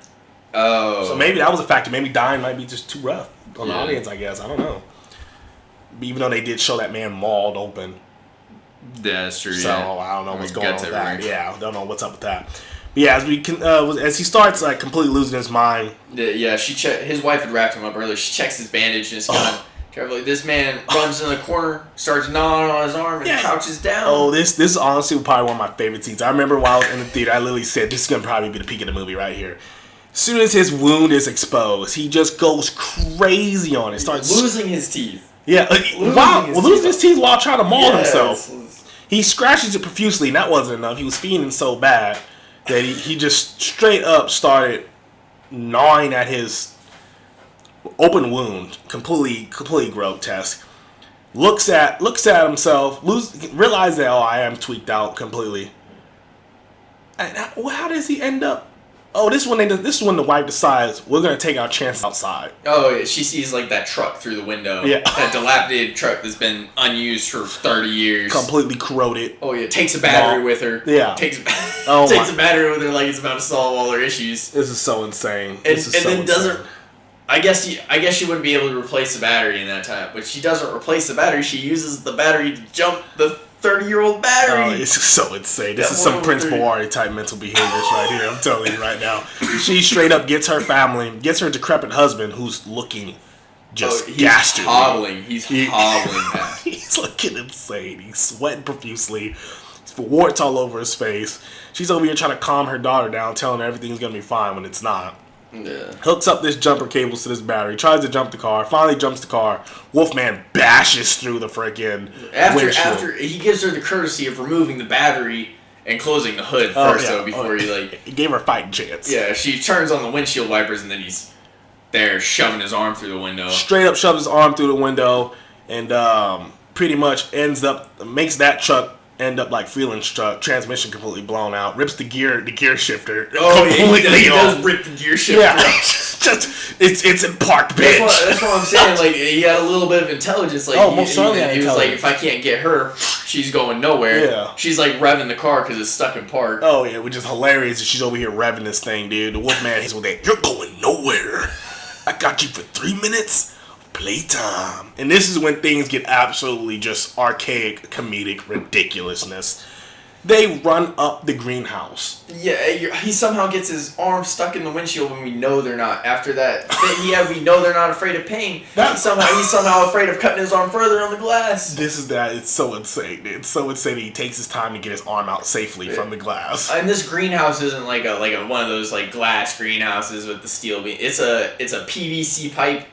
Oh. So maybe that was a factor. Maybe dying might be just too rough on the audience, I guess. I don't know. Even though they did show that man mauled open. Yeah, that's true. So I don't know what's going on with that. Yeah, I don't know what's up with that. But yeah, as he starts completely losing his mind. Yeah, his wife had wrapped him up earlier. She checks his bandage and is kind of Carefully, this man runs in the corner, starts gnawing on his arm, and crouches down. Oh, this is honestly probably one of my favorite scenes. I remember while I was in the theater, I literally said, this is going to probably be the peak of the movie right here. As soon as his wound is exposed, he just goes crazy on it. Starts losing his teeth. Yeah, losing his teeth while trying to maul himself. He scratches it profusely, and that wasn't enough. He was fiending so bad that he just straight up started gnawing at his open wound, completely grotesque. Looks at himself, realizes that I am tweaked out completely. And how does he end up? Oh, this is when the wife decides we're gonna take our chance outside. Oh, yeah, she sees like that truck through the window. Yeah, that dilapidated truck that's been unused for 30 years, completely corroded. Oh yeah, takes a battery with her. Yeah, takes a battery with her like it's about to solve all her issues. This is so insane. Doesn't. I guess she wouldn't be able to replace the battery in that time, but she doesn't replace the battery. She uses the battery to jump the 30-year-old battery. Oh, it's so insane. This is some Prince Bawari type mental behaviors right here. I'm telling you right now. She straight up gets her decrepit husband, who's looking just ghastly. He's hobbling back. He's looking insane. He's sweating profusely. Warts all over his face. She's over here trying to calm her daughter down, telling her everything's gonna be fine when it's not. Yeah. Hooks up this jumper cables to this battery, tries to jump the car, finally jumps the car. Wolfman bashes through the freaking windshield. After he gives her the courtesy of removing the battery and closing the hood before he gave her a fighting chance. Yeah, she turns on the windshield wipers and then he's there shoving his arm through the window. Straight up shoves his arm through the window and pretty much makes that truck end up like feeling transmission completely blown out, rips the gear shifter completely he does rip the gear shifter. Yeah. it's in park, bitch. That's what I'm saying. Like he had a little bit of intelligence. Like most certainly he was like, if I can't get her, she's going nowhere. Yeah. She's like revving the car because it's stuck in park. Oh yeah, which is hilarious. She's over here revving this thing, dude. The Wolfman, he's with that. You're going nowhere. I got you for 3 minutes. Playtime. And this is when things get absolutely just archaic, comedic ridiculousness. They run up the greenhouse. Yeah, he somehow gets his arm stuck in the windshield when we know they're not. After that, we know they're not afraid of pain. He's somehow afraid of cutting his arm further on the glass. It's so insane. It's so insane that he takes his time to get his arm out safely from the glass. And this greenhouse isn't like a one of those like glass greenhouses with the steel beam. It's a PVC pipe.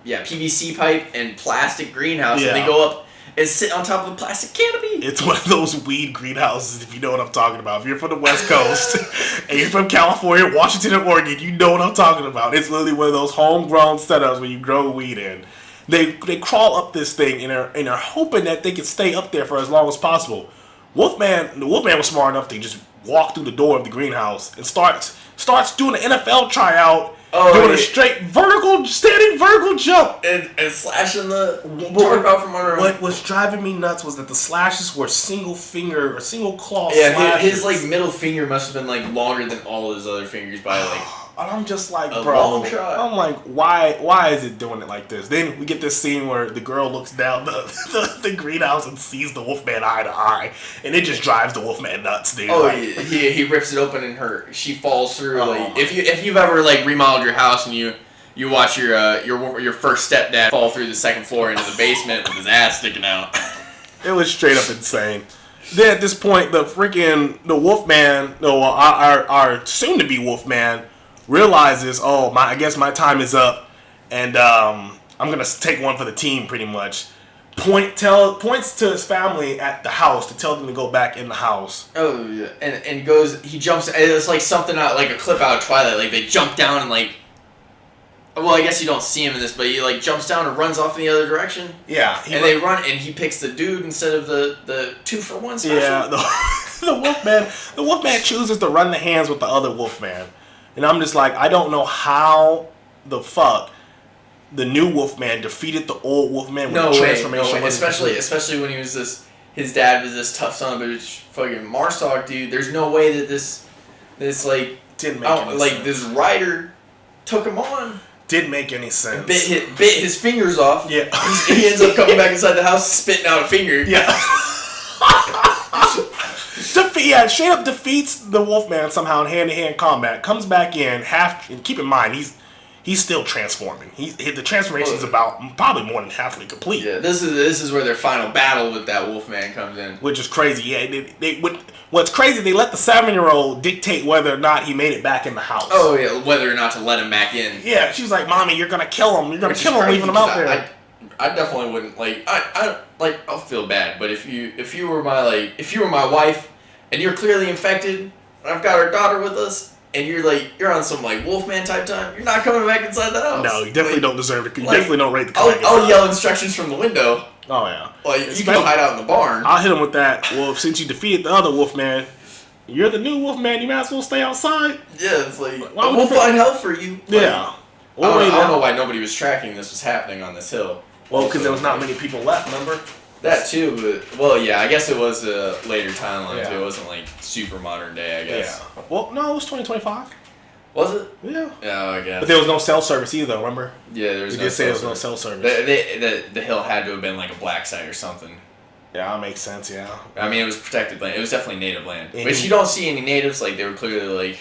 Yeah, PVC pipe and plastic greenhouse, and they go up and sit on top of a plastic canopy. It's one of those weed greenhouses, if you know what I'm talking about. If you're from the West Coast, and you're from California, Washington, and Oregon, you know what I'm talking about. It's literally one of those homegrown setups where you grow weed in. They crawl up this thing, and are hoping that they can stay up there for as long as possible. The Wolfman was smart enough to just walk through the door of the greenhouse and starts doing an NFL tryout. Doing a straight standing vertical jump. And slashing the tarp out from under him. What was driving me nuts was that the slashes were single finger or single claw slashes. Yeah, his like middle finger must have been like longer than all his other fingers by like. And I'm just like, a bro. Long shot. I'm like, why is it doing it like this? Then we get this scene where the girl looks down the greenhouse and sees the Wolfman eye to eye, and it just drives the Wolfman nuts, dude. Oh, he rips it open and she falls through. Like if you've ever like remodeled your house and you watch your first stepdad fall through the second floor into the basement with his ass sticking out. It was straight up insane. Then at this point, the Wolfman, our soon to be Wolfman, realizes, I guess my time is up, and I'm gonna take one for the team, pretty much. Points to his family at the house to tell them to go back in the house. Oh yeah, and he jumps. It's like something out, like a clip out of Twilight. Like they jump down and like. Well, I guess you don't see him in this, but he like jumps down and runs off in the other direction. Yeah, they run, and he picks the dude instead of the 2-for-1 special. Yeah, the Wolfman chooses to run the hands with the other Wolfman. And I'm just like, I don't know how the fuck the new Wolfman defeated the old Wolfman with the transformation. No way. Especially when he was his dad was this tough son of a bitch, fucking Marsoc dude. There's no way that this like didn't make any sense. This rider took him on. Didn't make any sense. Bit his fingers off. Yeah. He ends up coming back inside the house, spitting out a finger. Yeah. Straight up defeats the Wolfman somehow in hand-to-hand combat. Comes back in and keep in mind he's he's still transforming. The transformation is about probably more than halfway complete. Yeah, this is where their final battle with that Wolfman comes in. Which is crazy. Yeah, what's crazy, they let the 7-year-old dictate whether or not he made it back in the house. Oh, yeah, whether or not to let him back in. Yeah, she was like, Mommy, you're going to kill him. You're going to kill him leaving him out there. I definitely wouldn't, I'll feel bad, but if you were my wife, and you're clearly infected, and I've got our daughter with us, and you're on some Wolfman type time, you're not coming back inside the house. No, you definitely don't deserve it. You definitely don't rate the I'll yell instructions from the window. Oh yeah. You can hide out in the barn. I'll hit him with that. Well, since you defeated the other Wolfman, you're the new Wolfman. You might as well stay outside. Yeah, it's we'll find help for you. Yeah. I don't know why nobody was tracking this was happening on this hill. Well, because there was not many people left. Remember? That too, but I guess it was a later timeline too. It wasn't super modern day, I guess. Yeah. Well, no, it was 2025. Was it? Yeah. Yeah, I guess. But there was no cell service either. Remember? Yeah, there was. They did say there was no cell service. The hill had to have been a black site or something. Yeah, that makes sense. Yeah. I mean, it was protected land. It was definitely native land, which you don't see any natives. They were clearly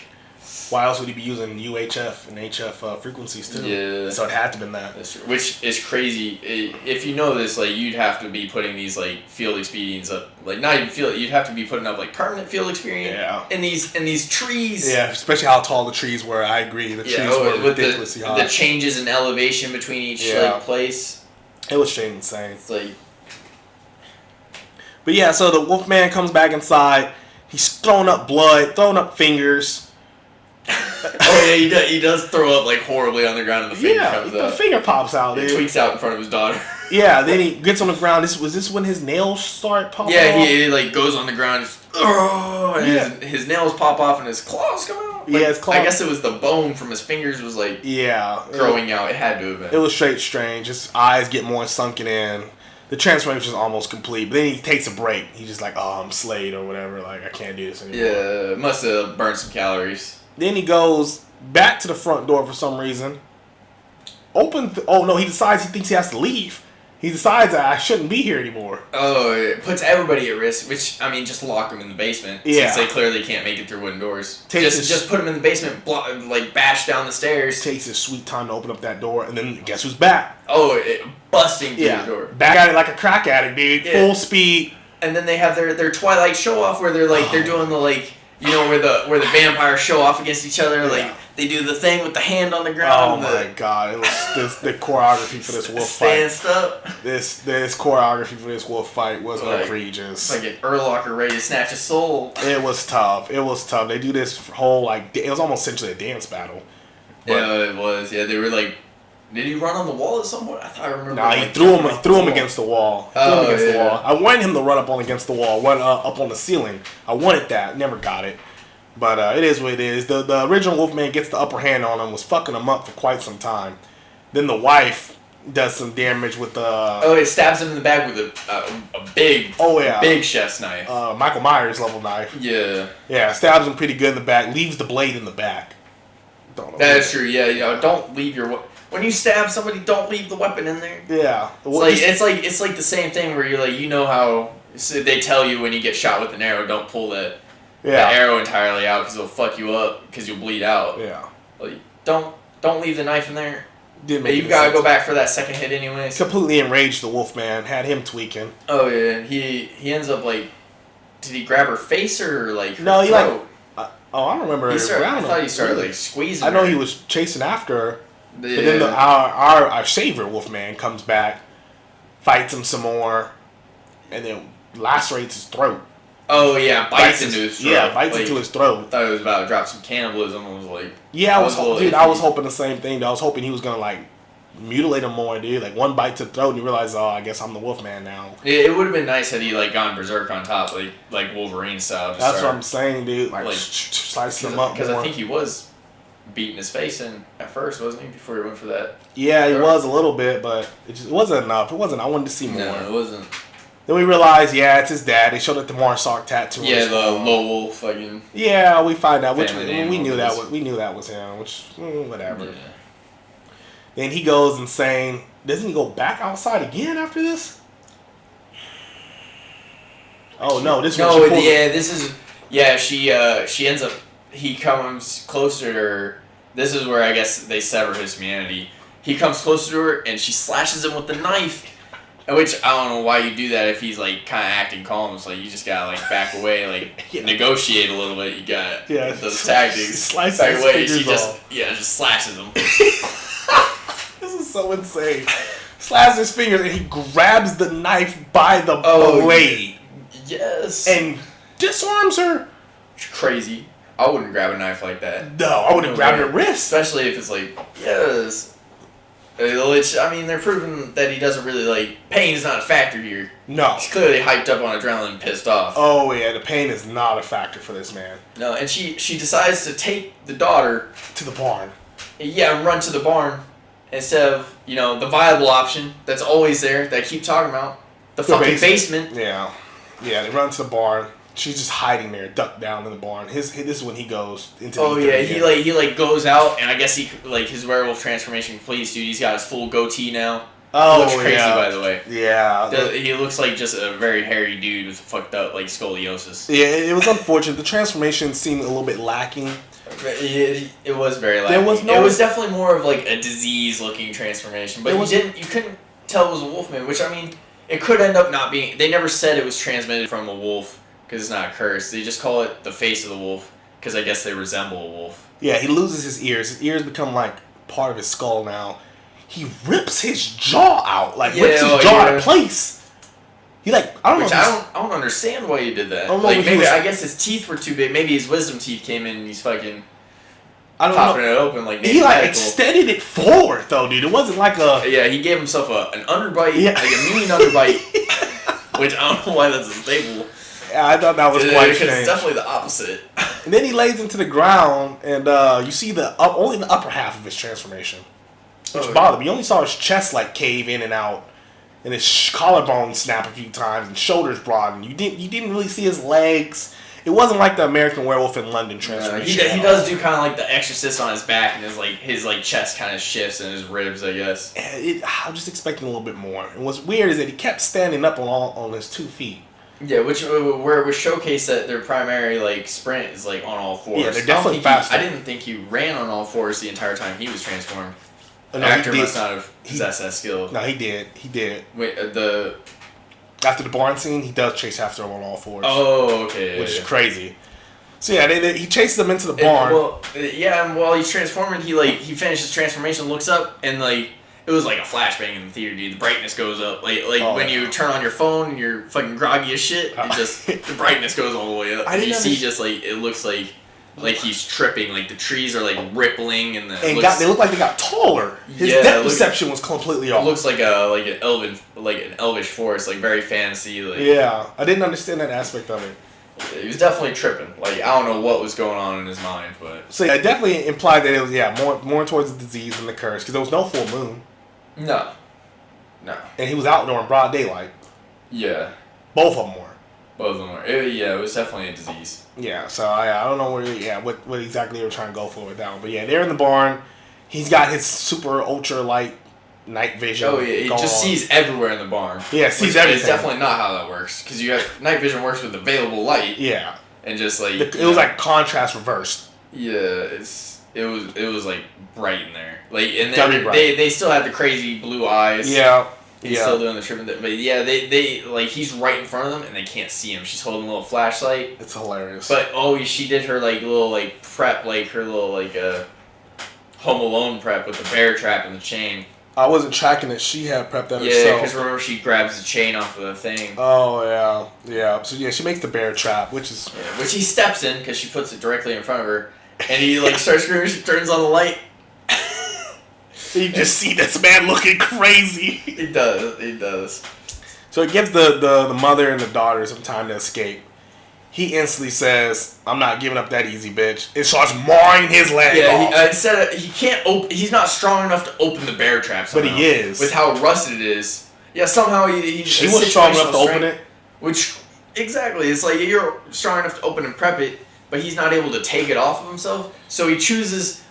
Why else would he be using UHF and HF frequencies too? Yeah. So it had to have been that. That's true. Which is crazy. If you know this, you'd have to be putting these field expedients up. Not even field. You'd have to be putting up permanent field experience. Yeah. In these trees. Yeah, especially how tall the trees were. I agree. The trees were ridiculously high. The changes in elevation between each place. It was straight insane. It's But yeah, so the Wolfman comes back inside. He's throwing up blood, throwing up fingers. Oh yeah, he does throw up horribly on the ground, and the finger comes out. The finger pops out. He tweaks out in front of his daughter. Yeah, then he gets on the ground. Was this when his nails start popping off? Yeah, he goes on the ground. And his nails pop off and his claws come out. His claws. I guess it was the bone from his fingers was growing out. It had to have been. It was straight strange. His eyes get more sunken in. The transformation is almost complete, but then he takes a break. He's just I'm slayed or whatever. I can't do this anymore. Yeah, must have burned some calories. Then he goes back to the front door for some reason. He decides he thinks he has to leave. He decides that I shouldn't be here anymore. Oh, it puts everybody at risk, which, just lock them in the basement. Yeah. Since they clearly can't make it through wooden doors. Just put them in the basement, bash down the stairs. Takes his sweet time to open up that door, and then guess who's back? Oh, busting through the door. Back at it like a crack addict, dude. Yeah. Full speed. And then they have their Twilight show-off where they're they're doing where the vampires show off against each other, they do the thing with the hand on the ground. Oh my god! It was the choreography for this wolf fight. Up. This choreography for this wolf fight was egregious. Like an Urlocker ready to snatch a soul. It was tough. They do this whole it was almost essentially a dance battle. Yeah, it was. Yeah, they were Did he run on the wall at some point? I thought I remember. Nah, he threw him against the wall. The wall. I wanted him to run up against the wall, run up on the ceiling. I wanted that. Never got it. But it is what it is. The original Wolfman gets the upper hand on him, was fucking him up for quite some time. Then the wife does some damage with the... it stabs him in the back with a big... big chef's knife. Michael Myers level knife. Yeah. Yeah, stabs him pretty good in the back, leaves the blade in the back. That's true, yeah. Don't leave your... When you stab somebody, don't leave the weapon in there. Yeah. It's like the same thing where you're you know how they tell you when you get shot with an arrow, don't pull the arrow entirely out because it'll fuck you up because you'll bleed out. Yeah. Don't leave the knife in there. You gotta go back for that second hit anyways. Completely enraged the Wolfman, had him tweaking. Oh yeah, he ends up did he grab her face or No, he throat? I don't remember. I thought he started squeezing. I know her. He was chasing after her. Yeah. But then our savior Wolfman comes back, fights him some more, and then lacerates his throat. Oh yeah, bites into his throat. Yeah, bites into his throat. I thought he was about to drop some cannibalism. I was yeah, I was hoping the same thing. I was hoping he was gonna mutilate him more, dude. One bite to the throat, and you realize, I guess I'm the Wolfman now. It would have been nice had he gone berserk on top, like Wolverine style. That's what I'm saying, dude. Slice him up because I think he was beating his face in at first, wasn't he? Before he went for that. Yeah, he was a little bit, but it wasn't enough. It wasn't. I wanted to see more. No, it wasn't. Then we realized, it's his dad. They showed it the Marsoc tattoo. Yeah, the Lowell fucking. Yeah, we find out which we knew that was him. Which whatever. Yeah. Then he goes insane. Doesn't he go back outside again after this? Oh no! This is. Yeah. She ends up. He comes closer to her. this is where I guess they sever his humanity. He comes closer to her, and she slashes him with the knife. Which, I don't know why you do that if he's, like, kind of acting calm. It's like, you just gotta, like, back away, like, negotiate a little bit. You got those tactics. Back away, she just slashes him. This is so insane. Slashes his fingers, and he grabs the knife by the blade. Yes. And disarms her. Crazy. I wouldn't grab a knife like that. No, I would have grabbed her wrist. Especially if it's like, yes. Which, I mean, they're proving that he doesn't really, like, pain is not a factor here. No. He's clearly hyped up on adrenaline and pissed off. Oh, yeah, the pain is not a factor for this man. No, and she decides to take the daughter... to the barn. Yeah, and run to the barn instead of, the viable option that's always there that I keep talking about. The fucking basement. Yeah. Yeah, they run to the barn. She's just hiding there, ducked down in the barn. This is when he goes into the he goes out, and I guess his werewolf transformation completes, dude. He's got his full goatee now. Oh, he looks crazy, by the way. Yeah. He looks like just a very hairy dude with fucked up, like, scoliosis. Yeah, it was unfortunate. The transformation seemed a little bit lacking. It was very lacking. It was definitely more of, like, a disease-looking transformation, but you couldn't tell it was a Wolfman, which, I mean, it could end up not being... They never said it was transmitted from a wolf. Because it's not a curse. They just call it the face of the wolf. Because I guess they resemble a wolf. Yeah, he loses his ears. His ears become like part of his skull now. He rips his jaw out. Like, rips his jaw out of place. He I don't understand why he did that. I guess his teeth were too big. Maybe his wisdom teeth came in and he's fucking popping it open like he extended it forward though, dude. It wasn't like a... Yeah, he gave himself an underbite. Yeah. Like a mean underbite. Which I don't know why that's a staple. Yeah, I thought that was quite strange. It's definitely the opposite. And then he lays into the ground, and you see only the upper half of his transformation, which bothered me. You only saw his chest cave in and out, and his collarbone snap a few times, and shoulders broaden. You didn't really see his legs. It wasn't like the American Werewolf in London transformation. He does do kind of like the Exorcist on his back, and his chest kind of shifts, and his ribs, I guess. I'm just expecting a little bit more. And what's weird is that he kept standing up on his 2 feet. Yeah, where it was showcased that their primary sprint is on all fours. Yeah, they're definitely faster. I didn't think he ran on all fours the entire time he was transformed. The actor must not have possessed that skill. No, he did. He did. Wait, after the barn scene, he does chase after him on all fours. Oh, okay. Which is crazy. So yeah, he chases them into the barn. And while he's transforming, he finishes transformation, looks up, and it was like a flashbang in the theater, dude. The brightness goes up. When you turn on your phone and you're fucking groggy as shit, the brightness goes all the way up. And you see it looks like he's tripping. Like the trees are rippling and they look like they got taller. His depth perception was completely off. It looks like an elvish forest, very fantasy. Yeah, I didn't understand that aspect of it. He was definitely tripping. I don't know what was going on in his mind, but so yeah, it definitely implied that it was more towards the disease than the curse because there was no full moon. No. And he was out during broad daylight. Yeah. Both of them were. It was definitely a disease. Yeah, so I don't know what exactly they were trying to go for with that one. But yeah, they're in the barn. He's got his super ultra light night vision. Oh, yeah, he just sees everywhere in the barn. Yeah, sees everything. It's definitely not how that works. Because night vision works with available light. Yeah. And just it was contrast reversed. Yeah, it was bright in there. And then they still have the crazy blue eyes. Yeah. He's still doing the tripping. But yeah, they he's right in front of them and they can't see him. She's holding a little flashlight. It's hilarious. But she did her little prep, her little Home Alone prep with the bear trap and the chain. I wasn't tracking it. She had prepped that herself. Yeah, because remember she grabs the chain off of the thing. Oh yeah. So yeah, she makes the bear trap, which he steps in because she puts it directly in front of her, and he starts screaming. She turns on the light. You just see this man looking crazy. He does. So it gives the mother and the daughter some time to escape. He instantly says, "I'm not giving up that easy, bitch." It starts mawing his leg off. He can't open. He's not strong enough to open the bear trap. Somehow, but he is with how rusted it is. Yeah, somehow she was strong enough to open it. Which exactly, it's you're strong enough to open and prep it, but he's not able to take it off of himself. So he chooses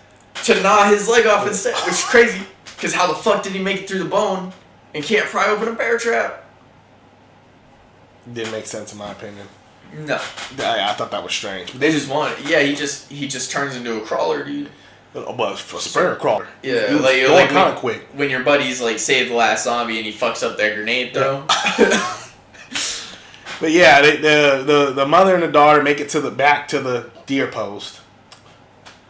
to gnaw his leg off instead, which is crazy. Because how the fuck did he make it through the bone and can't pry open a bear trap? Didn't make sense in my opinion. No. I thought that was strange. They just want it. Yeah, he just turns into a crawler, dude. But for sprinter crawler, Yeah, he was like kind of quick. When your buddies like save the last zombie and he fucks up that grenade throw. But yeah, the mother and the daughter make it back to the deer post.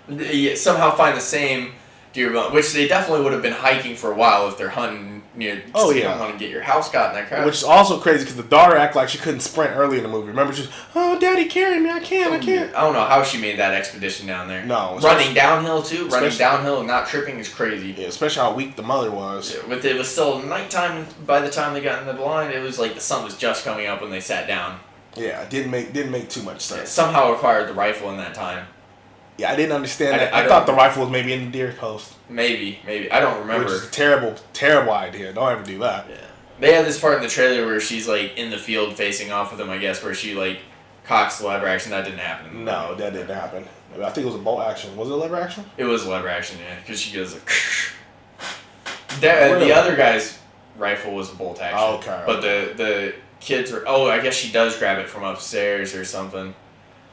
Yeah, somehow find the same deer, which they definitely would have been hiking for a while if they're hunting near. Oh you yeah, don't want to get your house caught in that crowd. Which is also crazy because the daughter acted like she couldn't sprint early in the movie. Remember, she's Daddy, carry me, I can't. I don't know how she made that expedition down there. No, running downhill too. Running downhill and not tripping is crazy. Yeah, especially how weak the mother was. Yeah, it was still nighttime by the time they got in the blind. It was like the sun was just coming up when they sat down. Yeah, it didn't make too much sense. Yeah, somehow acquired the rifle in that time. Yeah, I didn't understand that. I thought the rifle was maybe in the deer post. Maybe. I don't remember. Which is a terrible idea. Don't ever do that. Yeah. They had this part in the trailer where she's like in the field facing off with him, I guess, where she like cocks the lever action. That didn't happen. No, that didn't happen. I think it was a bolt action. Was it a lever action? It was lever action, yeah, because she goes. The other guy's rifle was a bolt action. Oh, okay. But the kids were. Oh, I guess she does grab it from upstairs or something.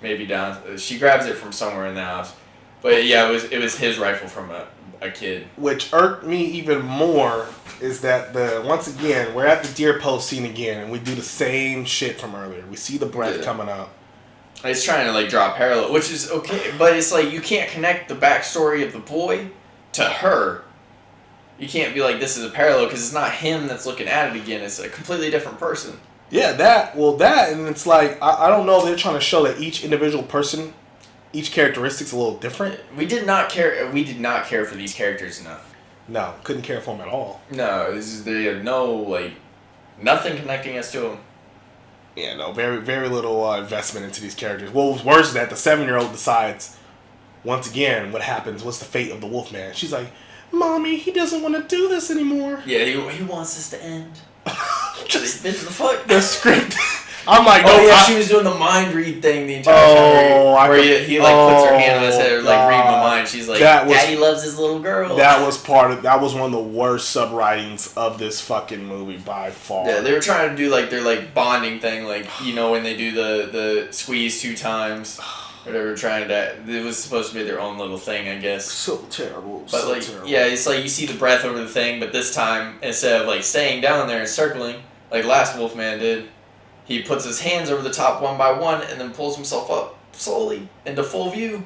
Maybe down. She grabs it from somewhere in the house. But yeah, it was his rifle from a kid. Which irked me even more is that once again we're at the deer post scene again, and we do the same shit from earlier. We see the breath coming up. It's trying to like draw a parallel, which is okay, but it's like you can't connect the backstory of the boy to her. You can't be like, this is a parallel because it's not him that's looking at it again. It's a completely different person. Yeah, and it's like I don't know. They're trying to show that each individual person, each characteristic's a little different. We did not care for these characters enough. No, couldn't care for them at all. No, they have no nothing connecting us to them. Yeah, no, very very little investment into these characters. What was worse is that the 7-year-old decides once again what happens. What's the fate of the Wolfman? She's like, "Mommy, he doesn't want to do this anymore." Yeah, he wants this to end. Just the fuck. The script. I'm like, she was doing the mind read thing the entire time. Where he puts her hand on his head, or read my mind. She's like, Daddy loves his little girl. That was one of the worst subwritings of this fucking movie by far. Yeah, they were trying to do their bonding thing, when they do the squeeze 2 times. Or they were trying to. It was supposed to be their own little thing, I guess. So terrible. But terrible. Yeah, it's you see the breath over the thing, but this time instead of staying down there and circling like last Wolfman did, he puts his hands over the top one by one and then pulls himself up slowly into full view.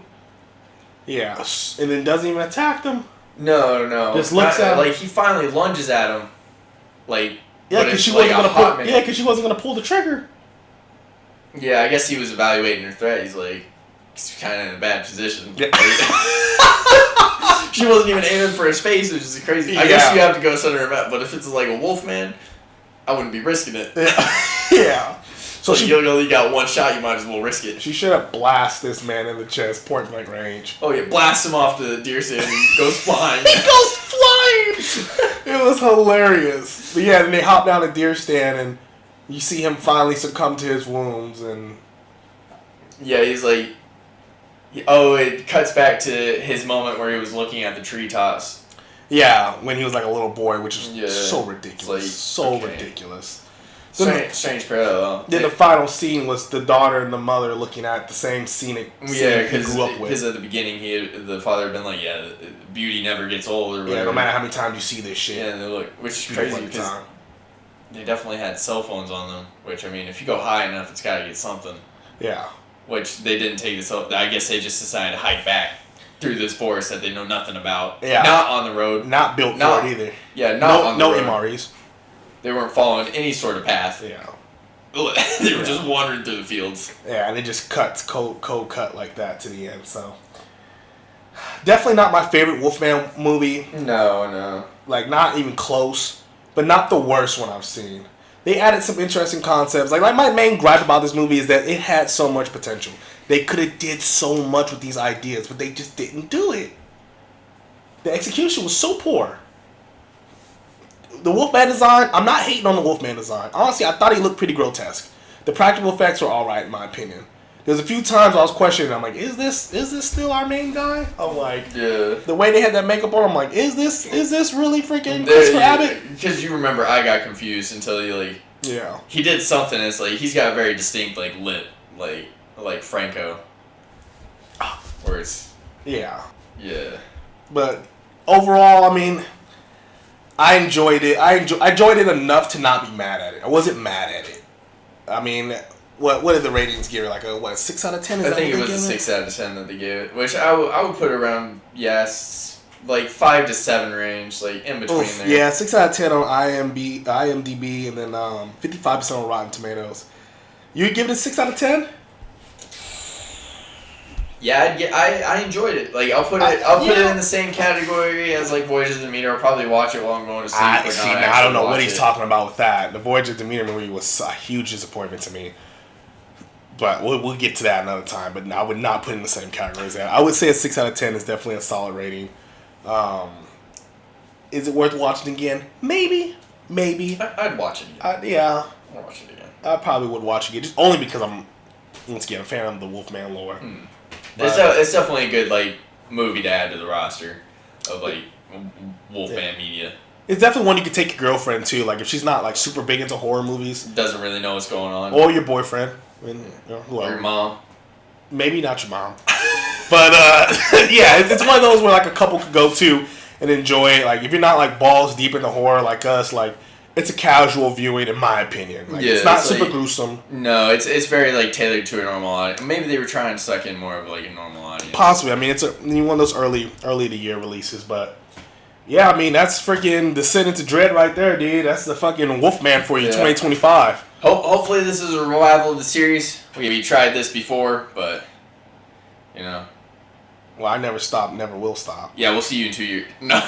Yeah, and then doesn't even attack them. No. Just looks at him. He finally lunges at him. Yeah, because she wasn't gonna pull. Yeah, because she wasn't gonna pull the trigger. Yeah, I guess he was evaluating her threat. He's kind of in a bad position. Yeah. She wasn't even aiming for his face, which is crazy. I guess you have to go center him up, but if it's a Wolfman, I wouldn't be risking it. Yeah. So you only got one shot, you might as well risk it. She should have blasted this man in the chest, point blank range. Oh yeah, blast him off the deer stand and he goes flying. He goes flying! It was hilarious. But yeah, then they hop down the deer stand and you see him finally succumb to his wounds and... Yeah, he's like... Oh, it cuts back to his moment where he was looking at the treetops. Yeah, when he was a little boy, which is so ridiculous. Ridiculous. Strange parallel. Then the final scene was the daughter and the mother looking at the same scenic scene he grew up with. Because at the beginning, the father had been like, beauty never gets old or whatever. Yeah, no matter how many times you see this shit. Yeah, which is crazy because they definitely had cell phones on them, which, if you go high enough, it's got to get something. Yeah. Which they didn't take this. I guess they just decided to hike back through this forest that they know nothing about. Yeah. Not on the road. Not built for it either. Yeah, not on the road. No MREs. They weren't following any sort of path. Yeah. They were just wandering through the fields. Yeah, and it just cuts, cold cut like that to the end, so. Definitely not my favorite Wolfman movie. No. Not even close, but not the worst one I've seen. They added some interesting concepts. My main gripe about this movie is that it had so much potential. They could have did so much with these ideas, but they just didn't do it. The execution was so poor. The Wolfman design, I'm not hating on the Wolfman design. Honestly, I thought he looked pretty grotesque. The practical effects were alright in my opinion. There's a few times I was questioning, I'm like, is this still our main guy? I'm like, the way they had that makeup on, I'm like, is this really freaking Christopher Abbott? Because you remember, I got confused until yeah. He did something. It's he's got a very distinct lip, like Franco. Where it's yeah. But overall, I mean, I enjoyed it. I enjoyed it enough to not be mad at it. I wasn't mad at it. I mean, what did the ratings give it? Like a 6 out of 10? I think it was a 6 out of 10 that they gave it, which I would put around like 5 to 7 range, like in between there. Yeah, 6 out of 10 on IMDb, and then 55% on Rotten Tomatoes. You would give it a 6 out of 10? Yeah, I enjoyed it. Like I'll put it in the same category as like Voyage of the Demeter. I'll probably watch it while I'm going to sleep. I don't know what he's talking about with that. The Voyage of the Demeter movie was a huge disappointment to me. But we'll get to that another time. But I would not put it in the same category as that. I would say a 6 out of 10 is definitely a solid rating. Is it worth watching again? Maybe. I'd watch it again. Yeah. I'd watch it again. I probably would watch it again, just only because I'm, once again, a fan of the Wolfman lore. It's definitely a good like movie to add to the roster of like Wolfman media. It's definitely one you could take your girlfriend to, like if she's not like super big into horror movies. Doesn't really know what's going on. Or your boyfriend. Or your mom. Maybe not your mom. But yeah, it's one of those where like a couple could go to and enjoy it. Like if you're not like balls deep into horror like us, like it's a casual viewing in my opinion. Like, it's not super gruesome. No, it's very like tailored to a normal audience. Maybe they were trying to suck in more of like a normal audience. Possibly. I mean, it's one of those early of the year releases, but yeah, I mean that's freaking Descent into Dread right there, dude. That's the fucking Wolfman for you, 2025. Hopefully this is a revival of the series. We tried this before, but you know. Well, I never stopped, never will stop. Yeah, we'll see you in 2 years. No.